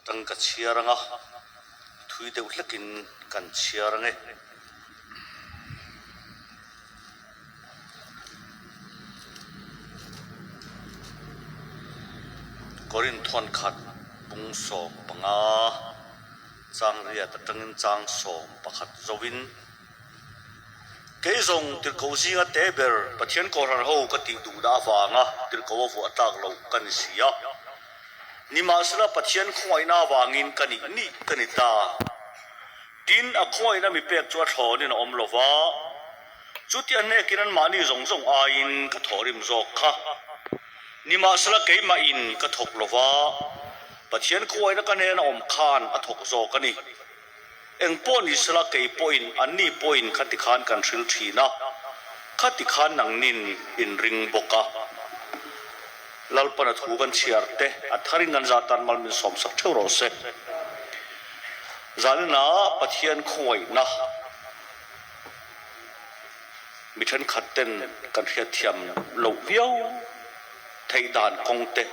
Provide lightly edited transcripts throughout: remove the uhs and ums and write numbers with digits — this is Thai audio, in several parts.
ตั้งกัเชียรังอ่ะทุยเดือดเล็กินกันเชียรังเอกอรินทวนขัดปุงโสมปังอาจางเรียดตั้งอินจางโสมปะขัดจวินเกยงติดกูซิงเตเบอร์ปะเทียนกอรันโฮกติดูดาฟางอ่ะติดกูว่าฟัวตากเรากันเสียนิมาสระปะเทียนคอยนาวางินกันนี่กันตาดินอคอยน่ะมีเป็กจวดหอนี่นะอมโลวาจุดยันเนี่ยกินนั้นมานี่ส่งอาอินกระถอริมจอกค่ะนิมาสระเกยมาอินกระถกโลวาปะเทียนคอยน่ะกันเนี่ยนะอมคานอถกจอกกันนี่เอ็งป้อนอิสระเกยป้อนอันนี้ป้อนขัดติขานกันสิลทีนะขัดติขานนังนินอินริงบกะลลปนัดหูกันเชียร์เตะอัฐาริงันจาตันมัลมินสมสักเท่าไรเสจานินาปะเทียนคอยนะมิทันขัดเต้นกันเทียเทียมโลกเวียวไทยด่านกงเตะ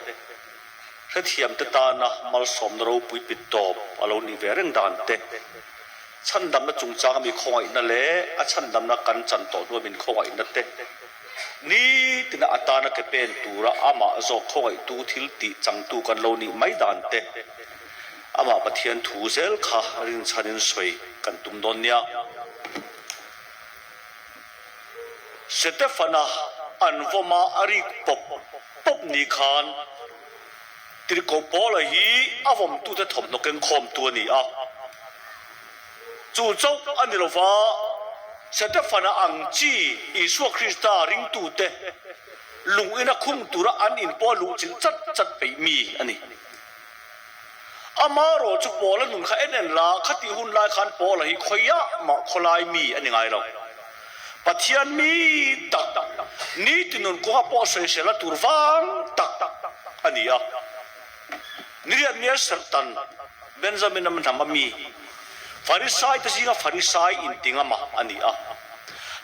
เทียมเตตานะมัลสมนรูปุยปิดตอบอารมณ์นิเวศเรื่องด่านเตะฉันดำนัดจุงจางมีคอยนั่นแหละฉันดำนัดกันจันโตด้วยมีคอยนั่นเตะนี่ตินาอัตานักเป็นตัวระอามาโจคอยตูทิลติจังตูกันโลนี่ไม่ด่านเตะอามาปะเทียนถูเซลข้ารินชันินสวยกันตุมดอนเนียสเตฟานาอันวมาอาริปบนิคานติริโกปอลฮีอาวมตูเตถมนกเกงคอมตัวนี้อ่ะจู่โจอันนี้เราว่าสเตฟานาอังจีอิสุคริสตาริงตูเตลุงอินักคุ้มตัวอันอินปอลูจินจัดไปมีอันนี้อามาโรจุปอลนุ่งข้าเอ็นลาขัดหุ่นลายขันปอลฮีขยะมาขลายมีอันนี้ไงเราปัทยันมีตักนี่ตินุนกูฮาปอเสเสละตูร์ฟังตักอันนี้อ่ะนี่เรียนเนี่ยสัตตันเบนจามินมันทำมีฟาริสัยแต่สิ่งฟาริสัยอินติงอามาอันนี้อ่ะ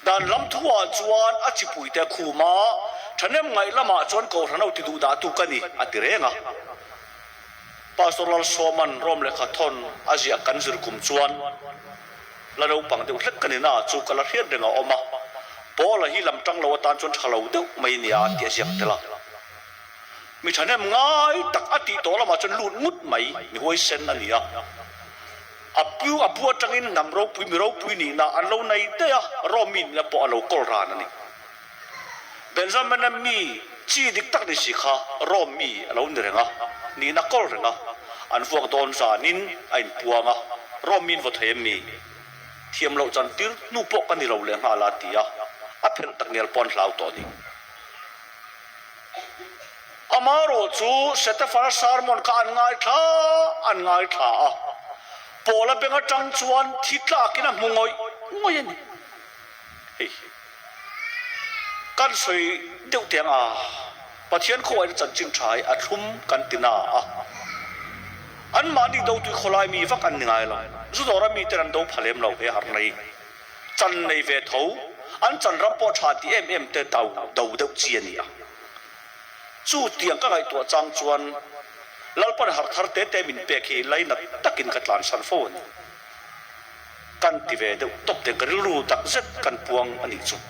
ดันลำทัวจวนอาชิปุยแต่คูมาฉันเนี่ยไงละมาจวนกูฉันเอาติดูดาตุกันนี่อัติเรงอ่ะปาสตอรัลโซมันรวมเลขาทอนอาเซียกันสิรคุมจวนแล้วเราปังเดียวเล็กกันนี่นะจูกละเทียนเรื่องออกมาพอละฮิลำจังเราตานจวนฉลาดเดียวไม่เนี่ยเดียเสียงเท่ามีฉันเนี่ยง่ายตักอติโตละมาจนลุดมุดไม่มีหัวเส้นอันนี้อ่ะอับปัวจังอินนำเราปุยมีเราปุยนี่นะอันเราในเดียรอมินเนี่ยพอเรากอลรานันนี่เบนซามันมีจีดิกตักดิสิค่ะรอมีเราเนี่ยเรงนี่นักกอลเรงอันพวกโดนสานินไอ้พวงรอมินวัดเฮมีเทียมเราจันทิลนูปกันนี่เราเลี้ยงหาลาตีอ่ะเพิ่งตักเนี่ยปอนเหล่าตัวนี้อามาโรจูเซตฟาร์สาร์มอนก็อันง่ายท่าพอละเป็นกจังจวนทิศลากินะมุงอยนี่กันสวยเดียวเตียงปะเทียนขวายจันจิงชายอัดทุ่มกันตินาอันมาดีดูตุยขลายมีฟักอันง่ายละจุดเรามีแต่รันดูพเลมเราเฮาร์ในจันในเวทูอันจันรับปอชาติเอ็มเตดาวเจียนี่จู่เตียงก็ไงตัวจังจวนแล้วปัญหาทาร์เตมินเปกฮีไลนัดตักินกัตลานซันโฟนกันที่เวดตบเตกริลูตักเซ็ตกันพวงอันนี้จุด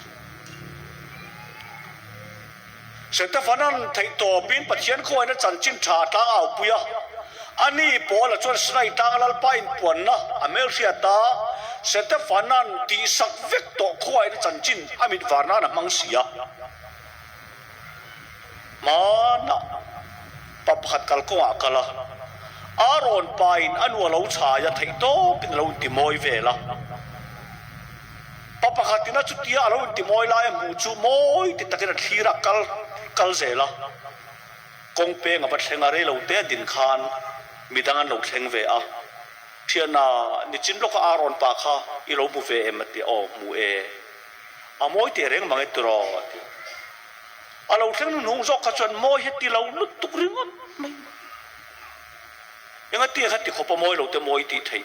เสร็จฟันนั้นไทยตัวบินปัจเจียนคอยนั้นจันจินชาทางเอาปุยอันนี้พอละจวนสไนทางลัลปายปวนนะอเมริกาตาเสร็จฟันนั้นที่สักเวกตัวคอยนั้นจันจินอามิดวานานะมังเสียมานะปะพัดกัลก็อักละอารอนไปอันว่าเราชายไทยโตเป็นเราติมอยเวล่ะปะพัดที่นั่นจุดที่เราติมอยลายมูจูมอยติดตะกี้ที่รักกัลเซล่ะกงเปงกับเชงอะไรเราเตะดินคานมีดังนั้นเราเชงเวะเทียนานิจินโลกอารอนปาค่ะอีเราบุเวเอ็มติโอมูเออมอยเตะเร่งมังเอตรอเราเชงนุ่งจอกขจรมอยเฮติเราลุตุกริงไม่ยังไงที่ขัดที่ขบมอยเราแต่มอยตีไทย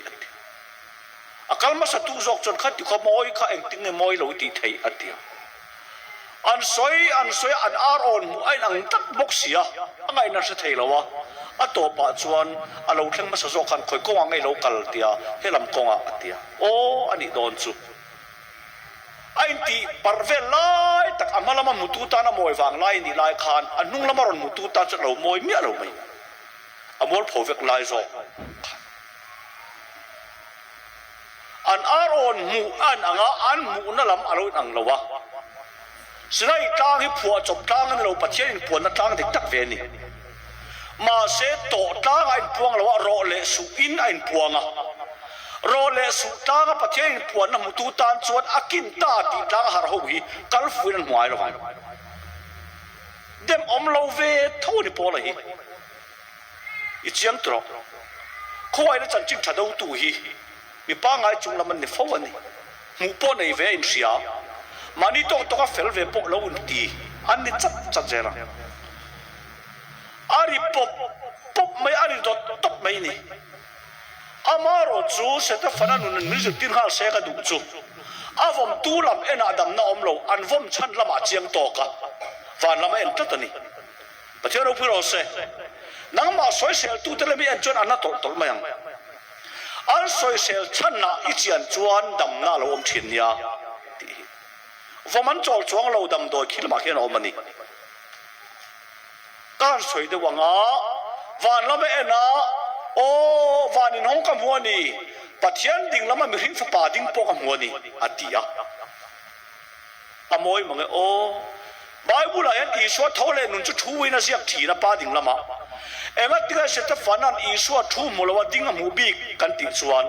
กัลมาสัตุจอกจนขัดที่ขบมอยข้าเองติงมอยเราตีไทยอันเดียวอันสวยอันอารอนไอ้หนังตักบกเสียไงนั่นเสียเราวะ a to pa chuan a lo thleng ma sa zo khan khoi ko angai lo kal tia helam konga atia o ani don chu ai ti parvel lai tak amalama mutu ta na moi wang lai ni lai khan anung lamaron mutu ta cha lo moi mi lo mai amol phovek lai zo an aron mu an anga an mu na lam alo ang lawa sinai tang hi phua chop tang an lo pathian in puan na tang dik tak ve ni ma se to tang ai puang lawa ro le su in ai puanga ro le su tang pathian in puan na mutu tan chuan akin ta ti tang har ho hi kal fuin an huai lo vai dem om lo ve tho ni pola hi i chiang tro khoi na chan ching thadau tu hi mi pa ngai chung laman ni fo ani mu po nei ve in sia mani to ka fel ve po lo un ti an ni chat zera ari pop mai ari dot top mai ni amaro chu seta fana nun mi zu tin hal se ka du chu avom tu lam ena adam na om lo an vom chan lama chiang to ka van lama en tatani pathian puro se nang ma soi sel tu tele mi en chon an na tol mayang an soi sel chan na ichian chuan dam na lo om thin ya voman chol chuang lo dam do khil ma khen omani kan soi de wanga van lama ena o van in hong kam huani pathian ding lama mi hing fa pa ding po kam huani atia amoi mange o bible la yan iswa thole nun chu thu wina siak thi na pa ding lama enga tiga seta fanan iswa thu mulawa ding mu bi kan ti chuan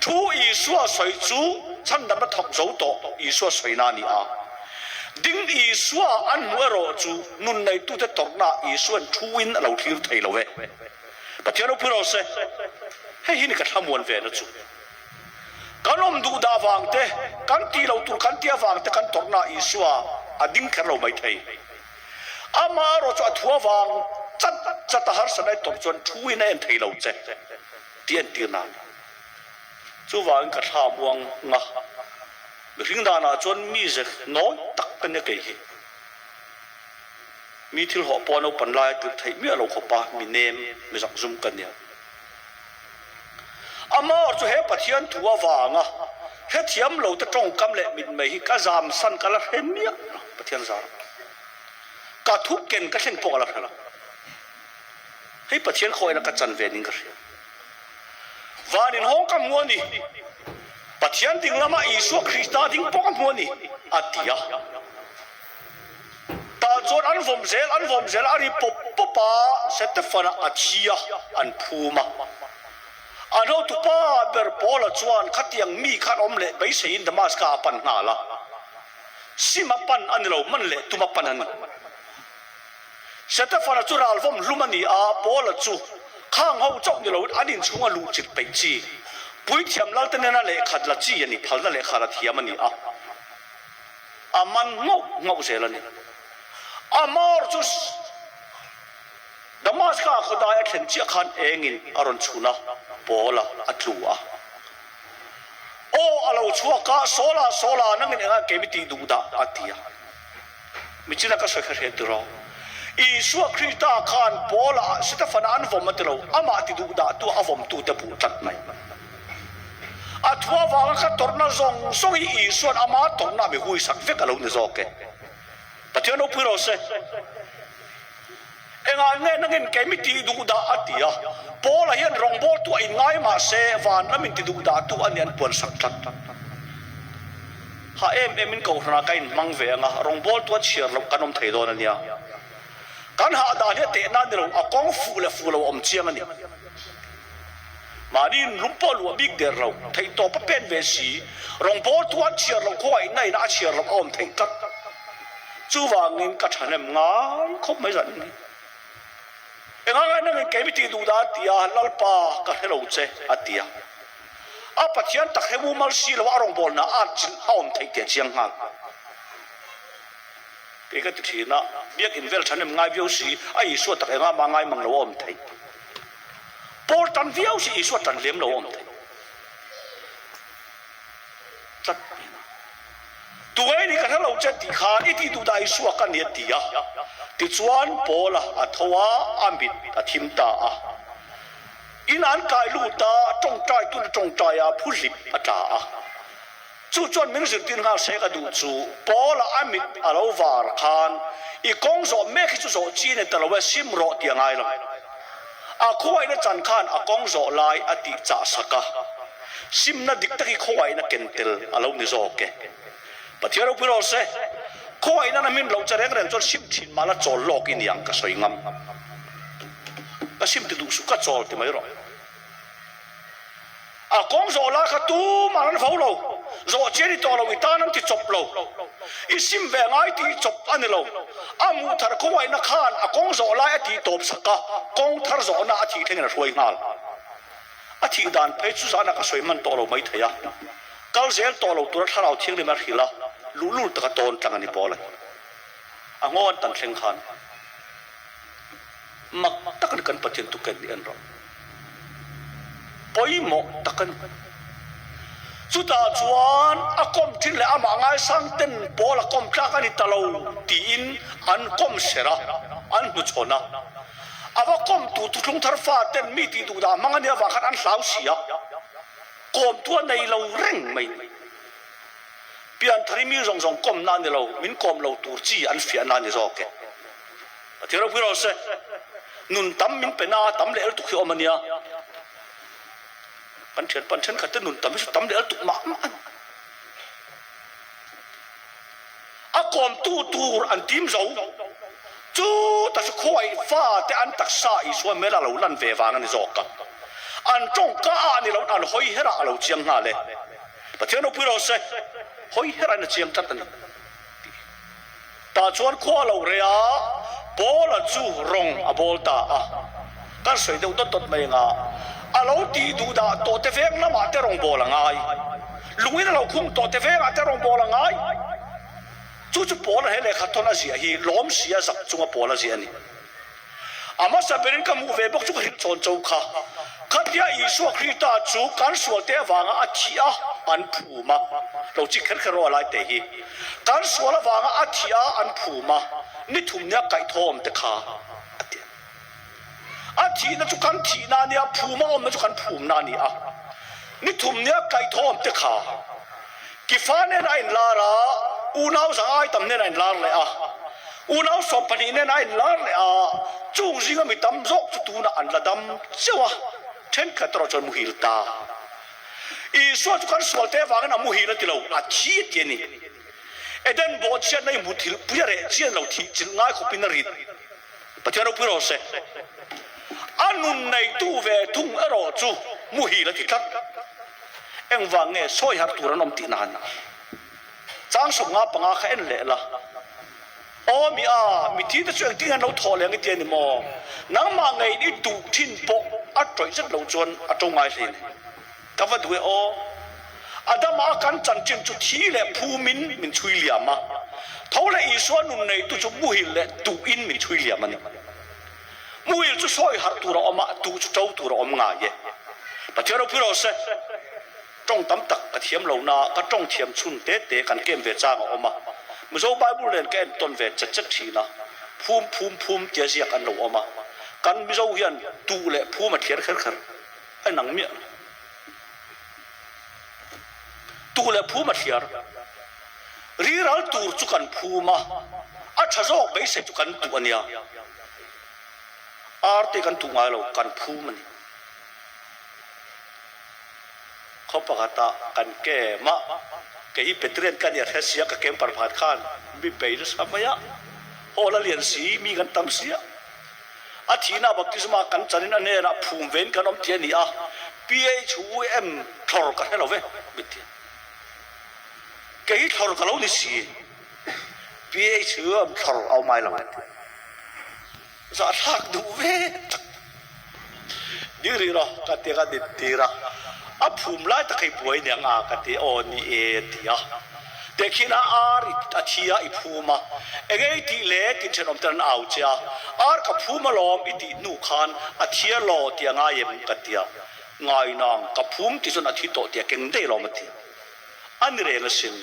thu iswa soi chu chan dam na thok zo to iswa soi na ni a ding iswa an muero chu nun nei tu te tok na iswan thu win lo thil thei lo we pathian puro se hei hi ni ka thamuan ve na chu kanom du da wang te kan ti lo tu kan tia wang te kan tok na iswa ading kher lo mai thei ama ro chu athua wang chat har sanai tok chon thui na en thei lo che tien tir na chu wang ka thamuang nga ring da na chon mi je no tak kan ne ke hi mi thil ho pon pan lai tu thei mi lo khopa mi nem mi sak zum kan ya ama chu he pathian thua wanga he thiam lo ta tong kam le min mai hi ka zam san kala hem ya pathian zar ka thu ken ka thleng po la thla hei pathian khoi na ka chan ve ning ka van in hong kam ngoni pathian ding lama isu krista ding po kam ngoni atia ta chon an vom zel ari popa setefana achia an phuma ano tu pa ber pola chuan khatiang mi khat om le bai sein damas ka pan na la sima pan an lo man le tuma pan an setefana chural vom lumani a pola chu khang ho chok ni lo anin chunga lu chit pe chi pui thiam lal te na le khat la chi ani phal na le khara thiam ani a aman ngau zelani amor chu damas ka khodai athen chi khan engin aron chuna pola atlua o alo chua ka sola nang ne nga kemiti du da atia michina ka sakha he duro isu krista khan pola sitafan an vom matlo ama ti du da tu avom tu te pu tat mai athwa wa ka torna zong songi isu ama torna me hui sak ve ka lo ne zoke pathian puro se enga nge nangin kemiti du da atia pola hian rong bol tu ai ngai ma se van amin ti du da tu anian pon sak that ha em in ko na kain mang ve nga rong bol tu chiar lo kanom thei don ania kan ha da ne te na de lo akong fu lo om chiang ani manin lumpol wa big der lo thei to pa pen ve si rong bol tu chiar lo ko ai nai na chiar lo om thei kat chu wangin ka thanem ngai khop mai ran ni enga nang kemiti du da tia lalpa ka hello che atia a pathian tak hemu mal si lo arong bol na a chin aom thei te chiang ha ke ka thi na biak in vel thanem ngai view si ai so tak enga ma ngai mang lo om thei por tan view si so tan lem lo om thei chat ตัวนี้ก็ถ้าเราจะติขาอีที่ดูได้สัวกันเนี่ยตีอะติชวนโปละอัทวะอามิดอธิมตาอินันกายลูตาจงใจตุนจงใจอะผู้ลิบอาจาจู่จวนมิงสิตินหาเสกดูจู่โปละอามิดอาลาวาร์คานอีกงโซเมฆจู่โซจีนตะลาวซิมรอตียงไงล่ะอาคุยนะจันขานอากงโซไลอติจ่าสักซิมนาดิกตะกี้คุยนะเกนเตลอาลาวนิโซเกปะเทียรูพิโรเซคุยนั้นมินเราจะเร่งเร่งจนซิมชินมาละโจลโลกินยังก็สวยงามก็ซิมติดูสุกัดโจลที่ไม่รออากงโซลาขตูมาลันฟ้าเราโซเจริตัวเราอิตานันที่จบเราอิซิมเวงไอที่จบอันนี้เราอามูทาร์คุยนักขานอากงโซลาอที่ตบสักกะกงทาร์โซน่าอที่เท่งนั้นสวยงามอที่ด่านเพชรสุสานก็สวยมันตัวเราไม่เทียกัลเซลตัวเราตัวท่าเราเที่ยงเลยมาหิละลุตะกตอนจังอันนี้พอเลยอ่างอนตันเชงขันมักตะกันกันปัจจัยตุกันเดียนเราปอยหมกตะกันสุดาจวนอากมทิ้งเลยอามาง่ายสังเต็นพอละกมจักอันนี้ตะเราตีอินอันกมเสระอันนุชนะอาวกมตูตุลงทาร์ฟ้าเต็นมีตีดูดามังอันเดียว่าขันอันสาวเสียกมตัวในเราเร่งไม่เปลี่ยนทริมีรองกมนั่นเรามินกมเราตูจีอันเฟียนั่นนี่รอเกะที่เราพูดเราเสนุนตั้มมินเป็นนาตั้มเลี้ยตุกขี้อมันเนี่ยปันเชิญขัดนุนตั้มมินตั้มเลี้ยตุกมาอากมตูอันทีมเราจูแต่สุขวัยฟ้าแต่อันตักษาอีส่วนเมื่อเราลันเววางันนี่รอกะอันจงก้านี่เราอันหอยเฮระเราเจียงหาเลยแต่ที่เราพูดเราเสหอยเฮระนี่เจียงจัดนี่ตาชวนข้อเราเรียบอลจูรงอบอลตากันสวยเดียวต้นไม่งาเราตีดูดาโตเตเฟงน้ำมาเตรงบอลง่ายลุงนี่เราคุ้มโตเตเฟงอาเตรงบอลง่ายจู่บอลเฮเลขัดทนอาเซียฮีล้อมเสียสักจุงบอลอาเซียนี่อามาสับเป็นกับมูเวบกจุกหินโจนจูค่ะขัดยาอิสุคริตาจูการสวดเทวางอาทิอาอันผูมาเราจิกขึ้นรออะไรเตหีการสวดวางอาทิอาอันผูมานี่ทุ่มเนี่ยไก่ทอมเตขาอาทินั่นจุกันทีนานี่ผูมาอมนั่นจุกันผูมนานี่นี่ทุ่มเนี่ยไก่ทอมเตขากิฟ้าเนี่ยนายลาระอูน่าสังไอตำเนี่ยนายลาเลยอูน่าสอบปนีเนี่ยนายลาเลยจุงซิงมีตำรกจุตูน่ะอันละดำเจ้าเช่นขัดเราจนมุฮิลตาอีส่วนจุกันสวดเทวากันมุฮิลติเราชีดยันนี่เอเดนบอเชียนในมุทิลพุยาเรเชียนเราที่จิงง่ายขบินริดปะเทเราพูดเราเสอันนุ่นในตู้เวทุ่งอรอจูมุฮิลติทัดเอ็งวางเงยซอยหักตัวน้ำตีนานจ้างส่งงาปังอาเข็นเละละโอ้มีที่จะช่วยที่งานเราถอดแรงเตียนนี่มอนังมาไงนี่ดูทิ้นปกอัดจ่อยจะเราจวนอัดจงไงสิแต่ว่าดูอาดามากันจันจินจุดที่แหละภูมินช่วยเหลี่ยมมาเท่าไรอีส่วนนุ่นในตัวจุมุฮิลเละดูอินมินช่วยเหลี่ยมมันมุฮิลจะซอยหักตัวเราออกมาดูจะเจ้าตัวเราออกมาเย่แต่เจ้าเราพูดเราเสจงตั้มตักกระเทียมเหล่านาก็จงเทียมชุนเตะกันเกมเวจ้างออกมาเมื่อโซ่ไบเบิลเรียนแกนต้นเวจัดทีนะภูมิเจียเสียกันเหล่าออกมากันมิโซ่เฮียนดูเละภูมิมาเทียนขันไอ้หนังเมียตูเล่พูมาเทียร์รีรัลตูร์จุกันพูมาอัชโซกไปเสจุกันตัวเนียอาร์ติกันตุงไงเรากันพูมันเขาประกาศกันแก่มาแกฮิเป็นเรียนกันเนี่ยเสียกับเกมปรพัดขันมีไปด้วยซ้ำยะโอละเลียนสีมีกันตั้มเสียอาทิตย์หน้าบัพติศมากันจันทร์นั่นเนี่ยนะภูมิเวนกันอมเทียนี่PHUM ทอร์กันให้เราเว้ยบิดเทียแกฮิทอร์กันเราเนี่ยสิ PHUM ทอร์เอาไม่ละเว้ยจะทักดูเว้ยนี่รีระกันเตียกันดีระภูมิไล่ตะไคป่วยเนี่ยกันเตียโอนี่เตียแต่ขี้น่าอาทิยาอีภูมิเองไอ้ที่เล็กที่ฉันอมตันเอาเจ้ากับภูมิล้อมอีที่นูขันอาทิยาโลเตียง่ายมันกันเตียง่ายนางกับภูมิที่ส่วนอาทิตย์โตเตียเก่งได้ล้อมเตียอันนี้เรื่องสิ่ง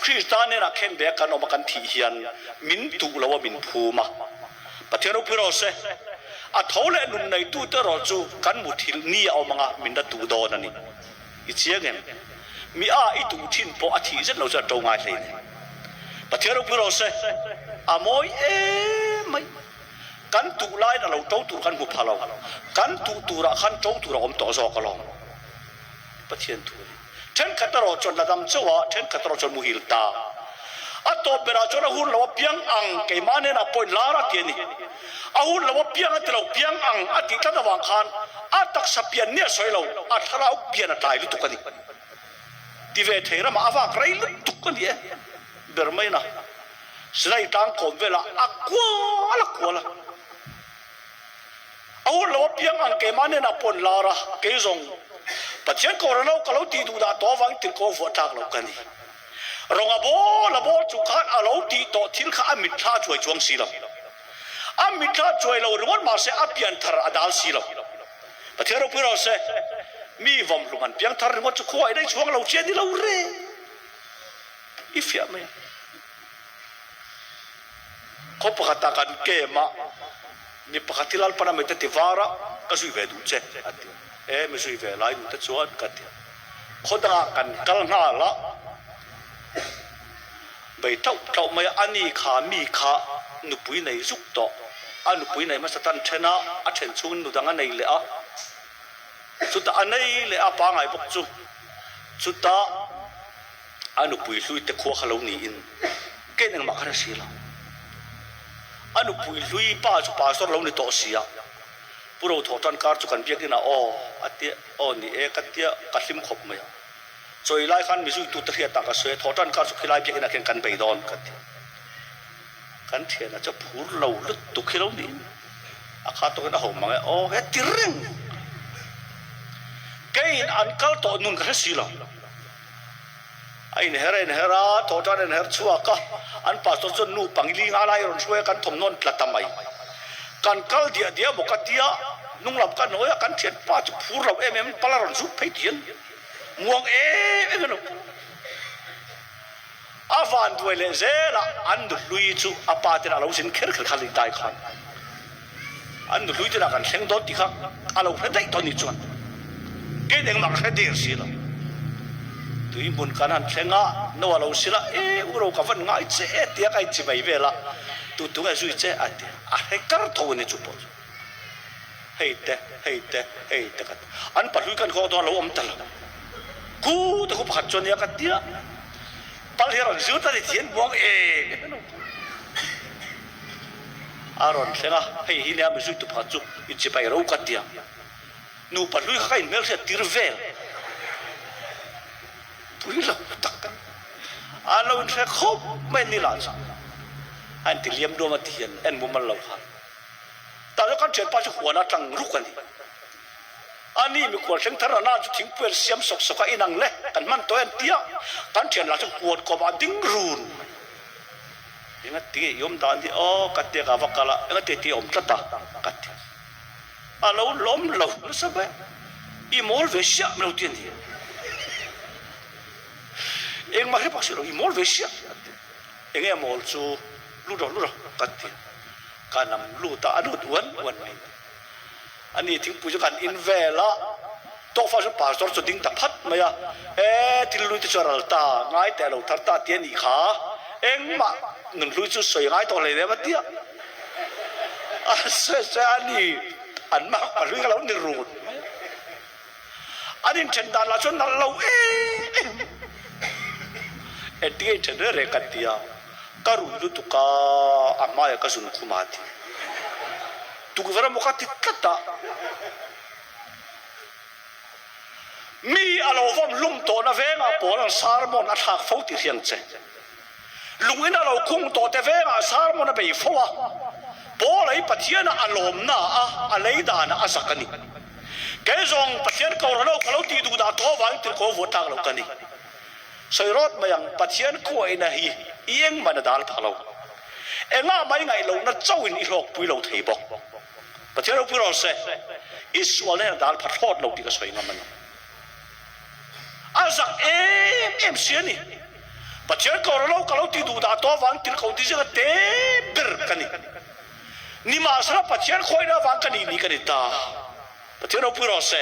คริสตานเนี่ยนะเข้มเบกันออกมากันที่เฮียนมินตุแล้วว่ามินภูมาประเทศเราพิโรเซอะทาวเลนุนในตู้เตอร์จูกันมุทิลนี่เอามังมินดาตูโดนันนี่อิเชียเงินมีอีตูทินพออาทิตย์เสร็จเราจะตรงไงเลยประเทศเราพิโรเซอะมอยไม่กันตูไล่นะเราโจ้ตูกันบุพพาเรากันตูระขันโจ้ตูระอมต่อจอกลองประเทศตูเช่นขัดเราจนระดับเจ้าเช่นขัดเราจนมุฮิลตาอัตโตเปราจนหุ่นเราเพียงอังเกมาเนน่ะปอยลาระเทียนี่หุ่นเราเพียงอัตเราเพียงอังอัติทัดวางคานตักสเปียนเนี่ยสวยเราทาราอุเปียนตายลุตุกันดิที่เวทีระมาอาวากไรลุตุกันดิเบอร์ไม่นะสไลตังคอมเวลากัวละหุ่นเราเพียงอังเกมาเนน่ะปอยลาระเกยซงปัจจัยก่อนเราก็เราตีดูดาตัววังติดโคฟตากเรากันดิรองละโบจุกันเราตีโตทิ้งข้ามิตรช่วยจวงสีเรามิตรช่วยเราหรือว่ามาเสียอภิยันทร์อดาลสีเราประเทศเราพิโรเซมีวอมลุงอันเพียงทร์หรือว่าจะคุยได้ช่วงเราเชื่อที่เราเร่อีเฟียไหมเขาประกาศกันเกมามีประกาศที่เราปนามเตติวาระก็สุยเวดูเจไม่สุยเวลายดูแต่ชวนกันเขาด่ากันกันหน้าละไปเท่าไม่อันนี้ขามีขาหนุปุยในสุกต่อหนุปุยในมาสตันชนะเช่นชุนหนุดังอันนี้เลยสุดท้ายอันนี้เลยปางไงพวกจุสุดท้ายหนุปุยลุยแต่ขั้วขลุ่นอินเก่งมากขนาดนี้ละหนุปุยลุยป้าสอนเราในโต๊ะเสียพวกเราถอดจันการจุกันเบียกินอันเดียนี่กัดเดียกัดลิมขบไหมจอยไล่ขันมิสุตุตเทียตากระเสยถอดจันการสุขีไล่เบียกินกันไปดอนกันเทียนจะพูดเราลุตุขีเรานี่อาคาตัวนั้นหอมมั้งเฮ็ดติริงเกย์อันกัลตัวนุ่นกันสิล่ะไอ้เนี่ยระถอดจันเนี่ยชัวก็อันปัสสาวะนูปังลิงอะไรรอนช่วยกันถมนนปลัดทำไมกันกัลเดียบอกกันเดียนุ่งหลับกันน้อยกันเทียนป้าจะพูดเราปลาหลอนสุดไปเทียนม่วงกันอาวันด้วยเลยเจ้าอันดูลุยจูอาปาตินาเราสินเคร์ขันได้ขันอันดูลุยตินากันเสียงโดดที่ข้าเราเพื่อได้ตอนนี้จวนเกิดเองมาแค่เดียร์สิละตัวอิบุญกันหันเสียงนัวเราสิละอุโรกัฟันง่ายเจ้าที่อะไรจีบไปเวลาตัวไอ้สุยเจ้าอันเดียให้การ์ตัวนี่จูบเฮ้ยเตกันอันปัจจุบันเขาตัวเราอมตลอดกูแต่กูผัดจนเนี่ยกันเดียปัลเฮรอนซูตัดที่เห็นมองอารอนเสนาให้ฮิเลียมิสุตุผัดจุอิจิไปเรากันเดียนูปัลลุยข้าอินเมลเซติร์เวลปุยเราตักกันเราอินเสคบไม่นิลาจังอันที่เลี้ยมดูมาเทียนเอ็นบุมันเราค่ะแต่แล้วกันเชิญป้าจะหัวหน้าจังรุกกันดิอันนี้มีคนเสียงทารานาจะทิ้งเพื่อนเสียมสกสกอินังเล่กันมันตัวเองเตี้ยกันเทียนเราจะปวดกบดิ้งรูนยังไงที่ยมดานที่กัดเตี้ยกับวักกะละยังไงที่ยมตัดตากัดเตี้ยเราล้มเราสบายอีโมลเวชไม่รู้ที่นี่เองมาให้ปักสิเราอีโมลเวชเองโมลจูลู่ดกัดเตี้ยการนำลู่ตาอนุดวันไม่อันนี้ถึงผู้จัดการอินเวล่ะตัวฟ้าสุภาพสดดิ้งตะพัดไหมที่ลุยที่จราตาง่ายแต่เราทัดตาเตียนอีขาเอ็งมาหนึ่งลุยจุดสวยง่ายตัวเลยเนี่ยมาเตี้ยเสียอันนี้อันมากกว่าลุยกับเราในรูดอันนี้เช่นดาราชนนั้นเราที่เช่นเรื่องกันเดียการุลุตุกาอามาya kasun kumati tu guvera mokati kata mi alovom lum to na venga polan sarmon athak fauti riang che lungina lo khung to te venga sarmon be fowa polai pathiana alom na aleida na asakani kezong pathian ko ro ko ti du da to wang ti ko vota lo kani soirot mayang pathian ko ina hi ieng manadal phalo enga mai ngai lo na chawin I lok pui lo thei bok pathian lo pui ro se iswal ne dal phathot lo ti ka soi ngam man azak em siani ปัจเจียนก็เราก็เราที่ดูดาตัววังที่เขาที่จะเตะเบิร์กันนี่มาสระปัจเจียนคอยนะวังกันนี่กันตาปัจเจียนเราพูดเราเส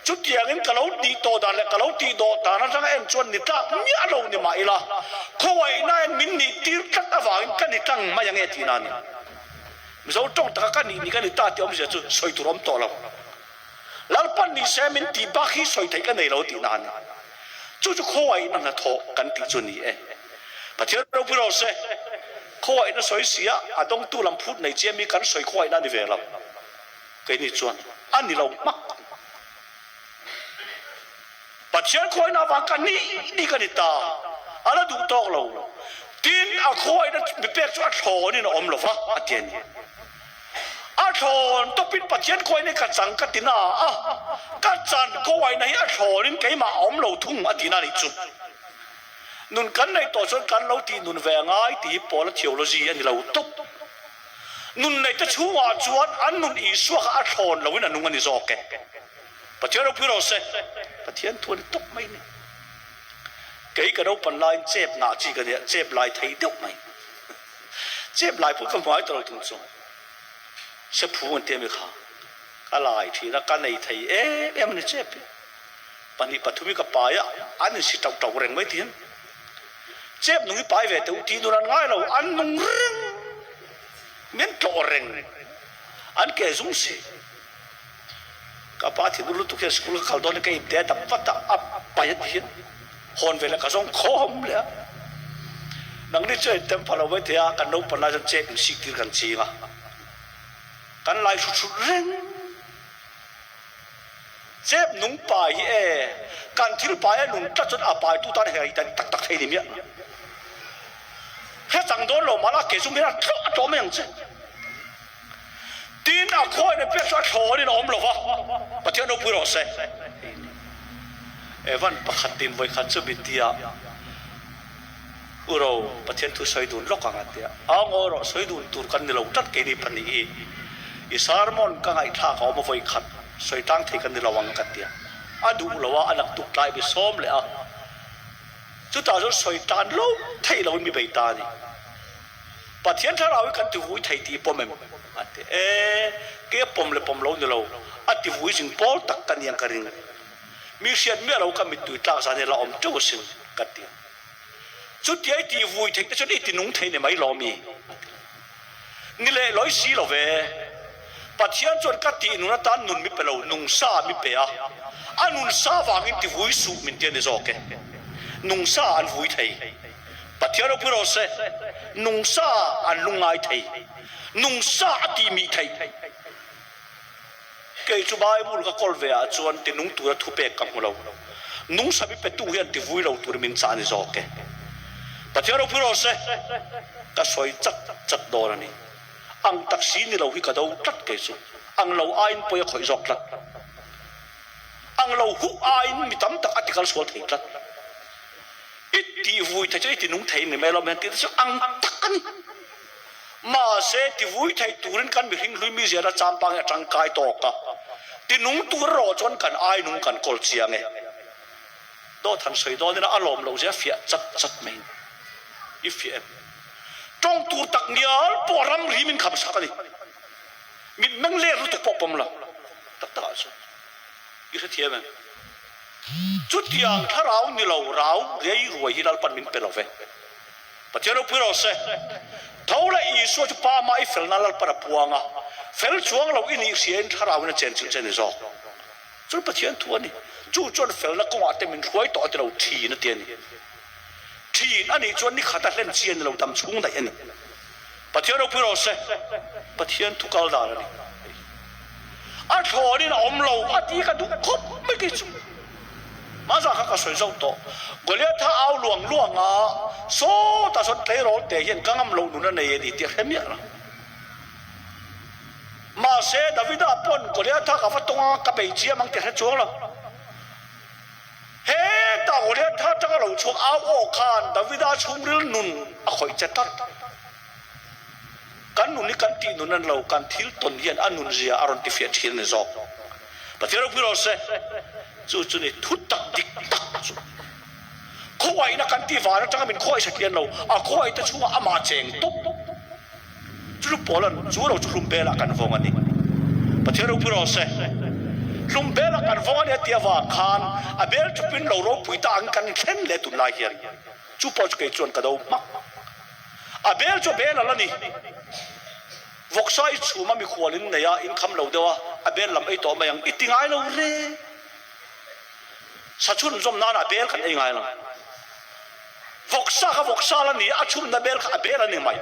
จุดอย่างนี้ก็เราดีโตดานเลยก็เราดีโตดานนั่นก็เอ็นชวนนิตามีอารมณ์นี่มาอีละเขาไว้นั่นมินนี่ตีกัดวังกันนี่ตั้งมาอย่างเงี้ยที่นั่นมิสาวจ้องตะกันนี่กันนี่ตาที่อมเสียจุดสวยตุรมโตแล้วแล้วปันนี่เซมินตีบักฮีสวยไทยกันในเราที่นั่นจู่ๆเขาไว้นั่นนะโถกันที่จุดนี้ปัจเจียนเราพูดเราเสเขาไว้นั่นสวยเสียอาต้องตู้ลำพูดในเจียมีกันสวยเขาไว้นั่นนี่เวลาก็นี่ชวนอันนี้เรามักปัจเจียนคอยนาวังกันนี่กันนี่ตาอะไรดูตอกเราทีนอาคอยนั่นมีเป็ดชัวโถนี่นะอมหรอฟ้าอาเจียนอาโถต้องเป็นปัจเจียนคอยในกัดสังกัดตินากัดจันคอยในอาโถนี่ไกมาอมเราทุ่งอาตินานี่จุดนุนกันในตัวส่วนกันเราทีนุนแวงไอ้ที่ปอลเทียวโลจีอันนี้เราตบนุนในจะชัวจวนอันนุนอีสัวอาโถเราวินานุงอันนี้จอกแกปัจเจียนเราพูดเราเสปัจเจียนทวนตกไม่เนี่ยเกี่ยกับเราปัญญาเจ็บหนาจีกันเนี่ยเจ็บลายไทยเด็กไหมเจ็บลายพูดคำหมายตลอดถึงส่งเสพูดเต็มเลยค่ะอะไรทีละกันในไทยมันเจ็บปันนี้ปัทุมิกับปายอันนี้สิเต่าแรงไม่เทียนเจ็บนุ่งปายเวทอุทีนุรันง่ายเราอันนุ่งเร่งเหมือนตัวเร่งอันแก่สุ่มสิกับป้าที่รู้ทุกอย่างสกุลเขาโดนแกอิบเดียดับฟัดอับไปยัดเห็นฮอนเวลาก็ส่งคอมเลยนังนี่ช่วยเต็มพลังไว้เถอะกันนู้นปนน่าจะเจ็บสิกิกันจริงอ่ะกันไล่สุดๆเร่งเจ็บนุ่งไปกันที่ไปนุ่งตัดจนอาไปตู้ตาเหยแต่ตักให้ดิเมียแค่สั่งโดนเรามาละเกสุ่มไม่ได้ตัวไม่ยังเจ็บทีน่าคอยเนี่ยเป็นสัตว์โหนี่น้องหรอวะประเทศเราพูดเราเสวันประคัดดินไว้ขัดสุบิดเดียเราประเทศทุสายดุนล็อกกันเดียอ่างเราสายดุนตูร์กันนี่เราตัดเกณีพันนี้อีสารมอนก็ไงท่าเขามาไว้ขัดสายตั้งที่กันนี่เราวังกันเดียอ่ะดูเราว่าอันนักตุกไล่ไปซ้อมเลยอ่ะจุดตาจุดสายตานเราไทยเรามีใบตานี่ประเทศถ้าเรากันตัวไทยตีปมเก็บปมเลยปมเราเนี่ยเราอัติวุ้ยสิงปอลตักกันยังกันริงมีเสียนเมื่อเราก็มีตุยตาสานเนี่ยเราอมเจ้าสิงกันเดียจุดที่ไอ้ตีวุ้ยถึงแต่จุดไอ้ตีนุ่งไทยเนี่ยไม่รอมีนี่เลยร้อยสีเราเว้ปัจจัยจนกัดตีนุ่งตานุ่นมีเปล่านุ่งซามีเปียอันนุ่งซาวางอินตีวุ้ยสูบมินเดียนเนี่ยจอกนุ่งซาอันวุ้ยไทยปัจจัยเราพูดเราเสนุ่งซาอันลุงไงไทยนุ่งซาตีมีไทยเกี่ยจุบายบุลก็กอลเวียจวนที่นุ่งตัวทุเปกกับเรานุ่งสามีเป็ดตู้เฮียนที่วุ้ยเราตัวมินซานิจอกปัจจัยเราพูดเราเสก็สวยจัดโดนนี่อังตักสีนี่เราฮิกระดูตัดเกี่ยจุอังเราไอ้ปอยคอยจอกลัดอังเราหุไอ้มีตั้มตักอธิการสวดให้ลัดอิตีวุ้ยถ้าจะอิตีนุ่งไทยนี่ไม่เราไม่ติดจะอังตักกันมาเสติวุ้ยไทยตูรินกันมีหิงลุยมีเสียระจามปังจังกายตอกะตีนุ่งตัวรอจนกันไอ้นุ่งกันกอลเชียงโดนทันสวยโดนนี่นะอารมณ์เราจะเฟียจัดไม่อีเฟียจงตัวตักเนียลปอรำรีมินขับสักดิมินแมงเล่รู้ตุกปอบผมละตักตาสุดอีเทียมจุดyangถ้าเรานี่เราเรียรวยที่เราปั่นมินเป็นเราเว้ยปัจจัยเราพูดเราเสเท่าไรอีส่วนจะป้ามาไอ้เฟลนั่นเราปั่นพวงเฟลช่วงเราอินี่เสียนถ้าเราเนี่ยเจนนี่จอกจุดปัจจัยทัวนี่จู่จนเฟลแล้วก็ว่าแต่มินช่วยต่อที่เราทีนั่นเตียนทีอันนี้จวนนี่ขัดเล่นเสียนเราดำชุ่งได้ยันปัจจัยเราพูดเราเสปัจจัยทุกข์ดาร์นี่อันโถนี่นะอมเราอันที่กันทุกครบไม่กี่จุดมาจากข้าศึกส่งต่อก็เลยถ้าเอาหลวงโซ่แต่ส่วนเทโรเตียนกังมลงนู่นนี่ดีเทียมเนี่ยนะมาเสดาวิดาปนก็เลยถ้ากับฟัตงกับไปเจียมังเทียนช่วงละเฮ้แต่ก็เลยถ้าจะเราช่วงเอาโอคานดาวิดาช่วงเรื่องนุ่นอ่ะคอยจะตัดกันนุ่นนี่กันตีนุ่นนั่นเรากันทิลต้นเฮียนอันนุ่นเสียอารมณ์ที่เฟียดเฮียนเนี่ยจอกแต่ที่เราพูดเราเสจู่ๆนี่ทุตักดิกตักจู่เขา khoi na kan ti va na tang min khoi sakian lo a khoi ta chunga ama cheng top chu polan chu ro chu lumbela kan vong ani pathero puro se lumbela kan vong ani tia wa khan a bel chu pin lo ro puita ang kan khen le tu lai hian chu po chu ke chon ka do ma a bel chu bel la ni voksai chu ma mi khwalin ne ya in kham lo dewa a bel lam ei to ma yang itingai lo re sachun zom na na bel kan ei ngai lo voksa la ni achum na bel kha bel ani mai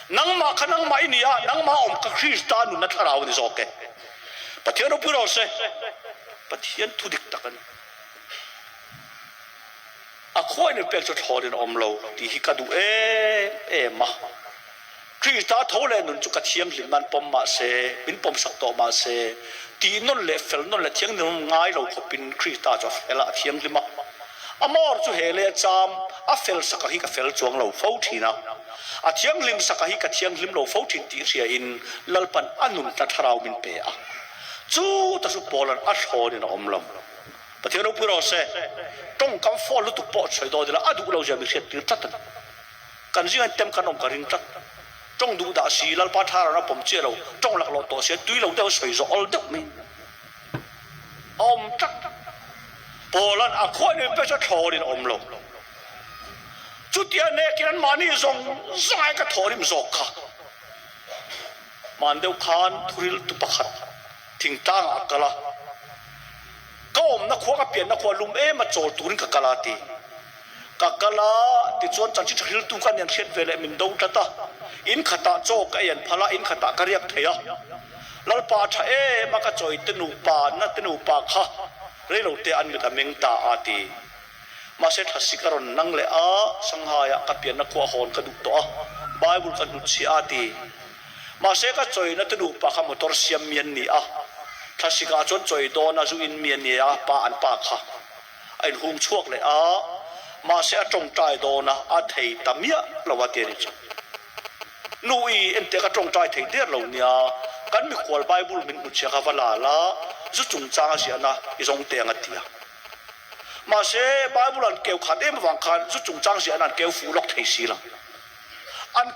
nang ma khanang mai ni ya nang ma om ka kristan nu na tharau ni zoke pathian puro se pathian thu dik takan a khoi ni pek cho thorin om lo ti hi ka du e ma krista thole nun chu ka thiam hlin man pom ma se bin pom sak to ma se ti non le fel non le thiang nun ngai lo khopin krista cho fela thiam hlima amor chu hele cham a fel sakahi ka fel chuang lo fo thina a thiang lim sakahi ka thiang lim lo fo thin ti ria in lalpan anun ta tharau min pe a chu ta su polan a thon in om lo pathian ro puro se tong kam fo lu tu po choi do de la adu lo ja mi set ti tat kan jing an tem kan om ka ring tat tong du da si lalpa thara na pom che lo tong lak lo to se tui lo de soi zo ol dak mi om tat polan a khoi ni pe cha thon in om lo chu tia ne kiran mani zong zai ka thorim zok kha man deu khan thuril tu pakhat thing tang akala kaom na khwa ka pian na khwa lum e ma chol turin ka kalati ka kala ti chon chan chi thil tu kan yan khet vele min do tata in khata cho ka yan phala in khata ka riak theya lalpa tha e ma ka choi tenu pa na tenu pa kha relo te an ga meng ta ati ma se thasikaron nang le a sanghaya ka pian na khwa hon ka du to a bible ka du chi ati ma se ka choi na tenu pa kha motor siam mian ni a thasika chon choi do na zu in mian ni a pa an pa kha ai hung chuak le a ma se atong tai do na a thei tamia lawate ri cha nui ente ka tong tai thei der lo nia kan mi khwal bible min u che kha wala la zu chung chang sia na i jong te nga tia ma se bible an keu khat em wang khan zu chung chang sia nan keu fu lok thei si la an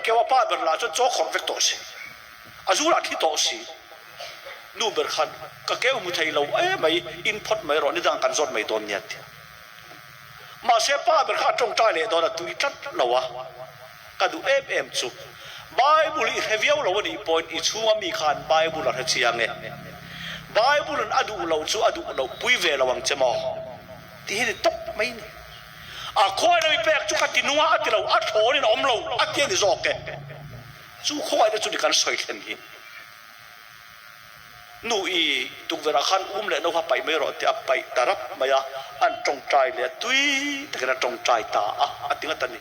keu pa ber la cho khong vek to si azura thi to si nu ber khan ka keu mu thei lo e mai in phot mai ro ni dang kan zot mai ton nya tia ma se pa ber kha tong tai le do na tu tat lo wa ka du em chu bible i heviau lo ni point i chunga mi khan bible la chiang e bible an adu lo pui ve lawang chemo ti hi tok mai ni a khoi na mi pek chu ka ti nuwa ati lo a thon in om lo a ke ni zok ke chu khoi na chu di kan soi thlen hi nu i tuk vera khan le no ha pai mai ro ti a pai tarap maya an tong trai le tui ta kana tong trai ta a tinga tani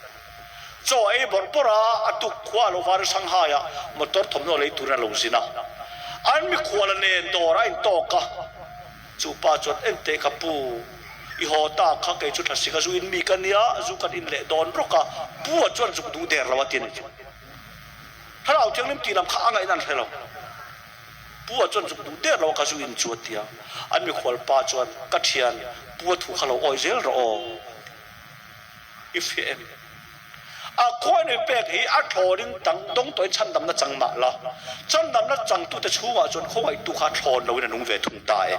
cho e bor pora atu khwa lo var sanghaya motor thomno le turna lo sina an mi khwala ne dora in to ka chu pa chot ente ka pu i ho ta kha ke chu thasi ka zu in mi kania zu kan in le don ro ka pu chon chu du der lawatin ni tharau thiang lim ti lam kha angai nan thelo pu chon chu du der lo ka zu in chu tia an mi khwal pa chon ka thian pu thu khalo oi zel ro if em a khoi ne pek hi a thorin tang dong toi chan dam na chang ma la chan dam na chang tu te chuwa chon khoi tu kha thon lo na nung ve thung ta e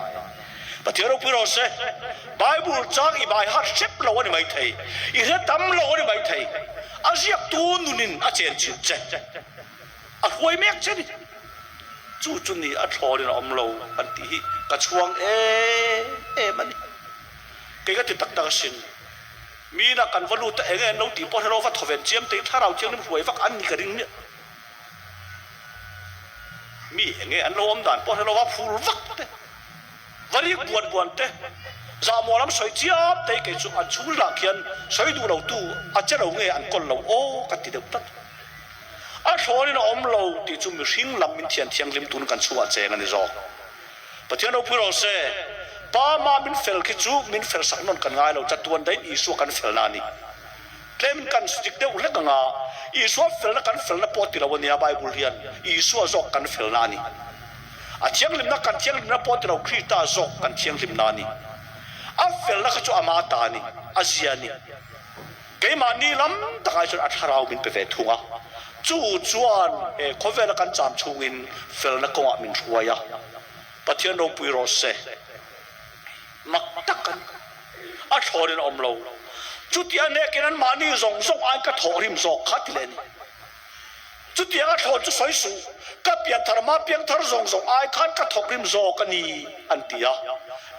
pathian ro puro se bible chang i bai hat sep lo ni mai thei i he tam lo ni mai thei a ziak tu nunin a chen chi che a khoi mek che ni chu chu ni a thorin om lo an ti hi ka chuang e man ke ga ti tak tak sin mi na kan valu ta enge no ti por hero va thoven chiam te tharau chiang nim huai vak an ni ka ring ni mi enge an lo om dan por hero va phul vak te vari buan te za molam soi chiam te ke chu an chu la khian soi du lo tu a che lo nge an kol lo o ka ti de tat a thon in om lo ti chu mi hring lam min thian thiang lim tun kan chu a cheng ani zo pathian ro puro se pa ma min fel ki chu min fel sak non kan ngai lo chatuan dai i su kan fel na ni tlem kan stik de ule ka nga i su fel na kan fel na poti lo nia bible hian i su zok kan fel na ni a thiang lim na kan thiang lim na poti lo krita zok kan thiang lim na ni a fel na chu ama ta ni azia ni ke ma ni lam ta kai chu atharau min pe ve thunga chu chuan khovel kan cham chungin fel na ko min thuaya pathian ro pui ro se mak takan a thorin omlo chu ti ane kenan mani zong zong ai ka thorim zo khatlen chu ti a thor chu soi su ka pian thar ma piang thar zong zong ai khan ka thokrim zo ka ni antia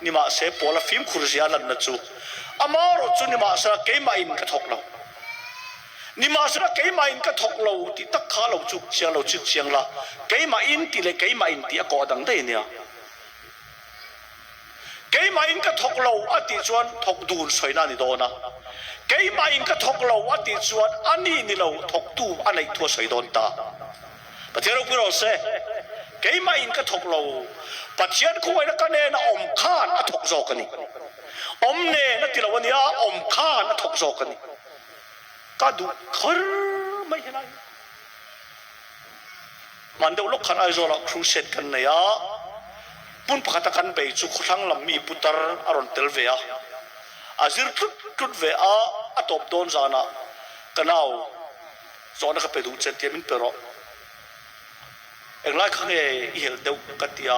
ni ma se pola film khurjia lan na chu amaro chu ni ma sa ke ma in ka thoklo ni ma sa ke ma in ka thoklo ti tak kha lo chu chiang lo chik chiang la ke ma in ti le ke ma in ti a ko dang dei nia ke ma in ka thoklo ati chuan thok dun soina ni dona ke ma in ka thoklo ati chuan ani ni lo thok tu anai thua soi don ta pathian ro se ke ma in ka thoklo pathian khoi na ka ne na om khan a thok zo ka ni om ne na tilawania om khan a thok zo ka ni ka du khar mai henai man do lok khan ai zo la crusade kan ne ya pun pakata kan bei chu khutang lam mi putar aron tel ve a azir tut ve a atop don zana kanao zona ka pedu chen tiamin pero englai khang e i hel deu katia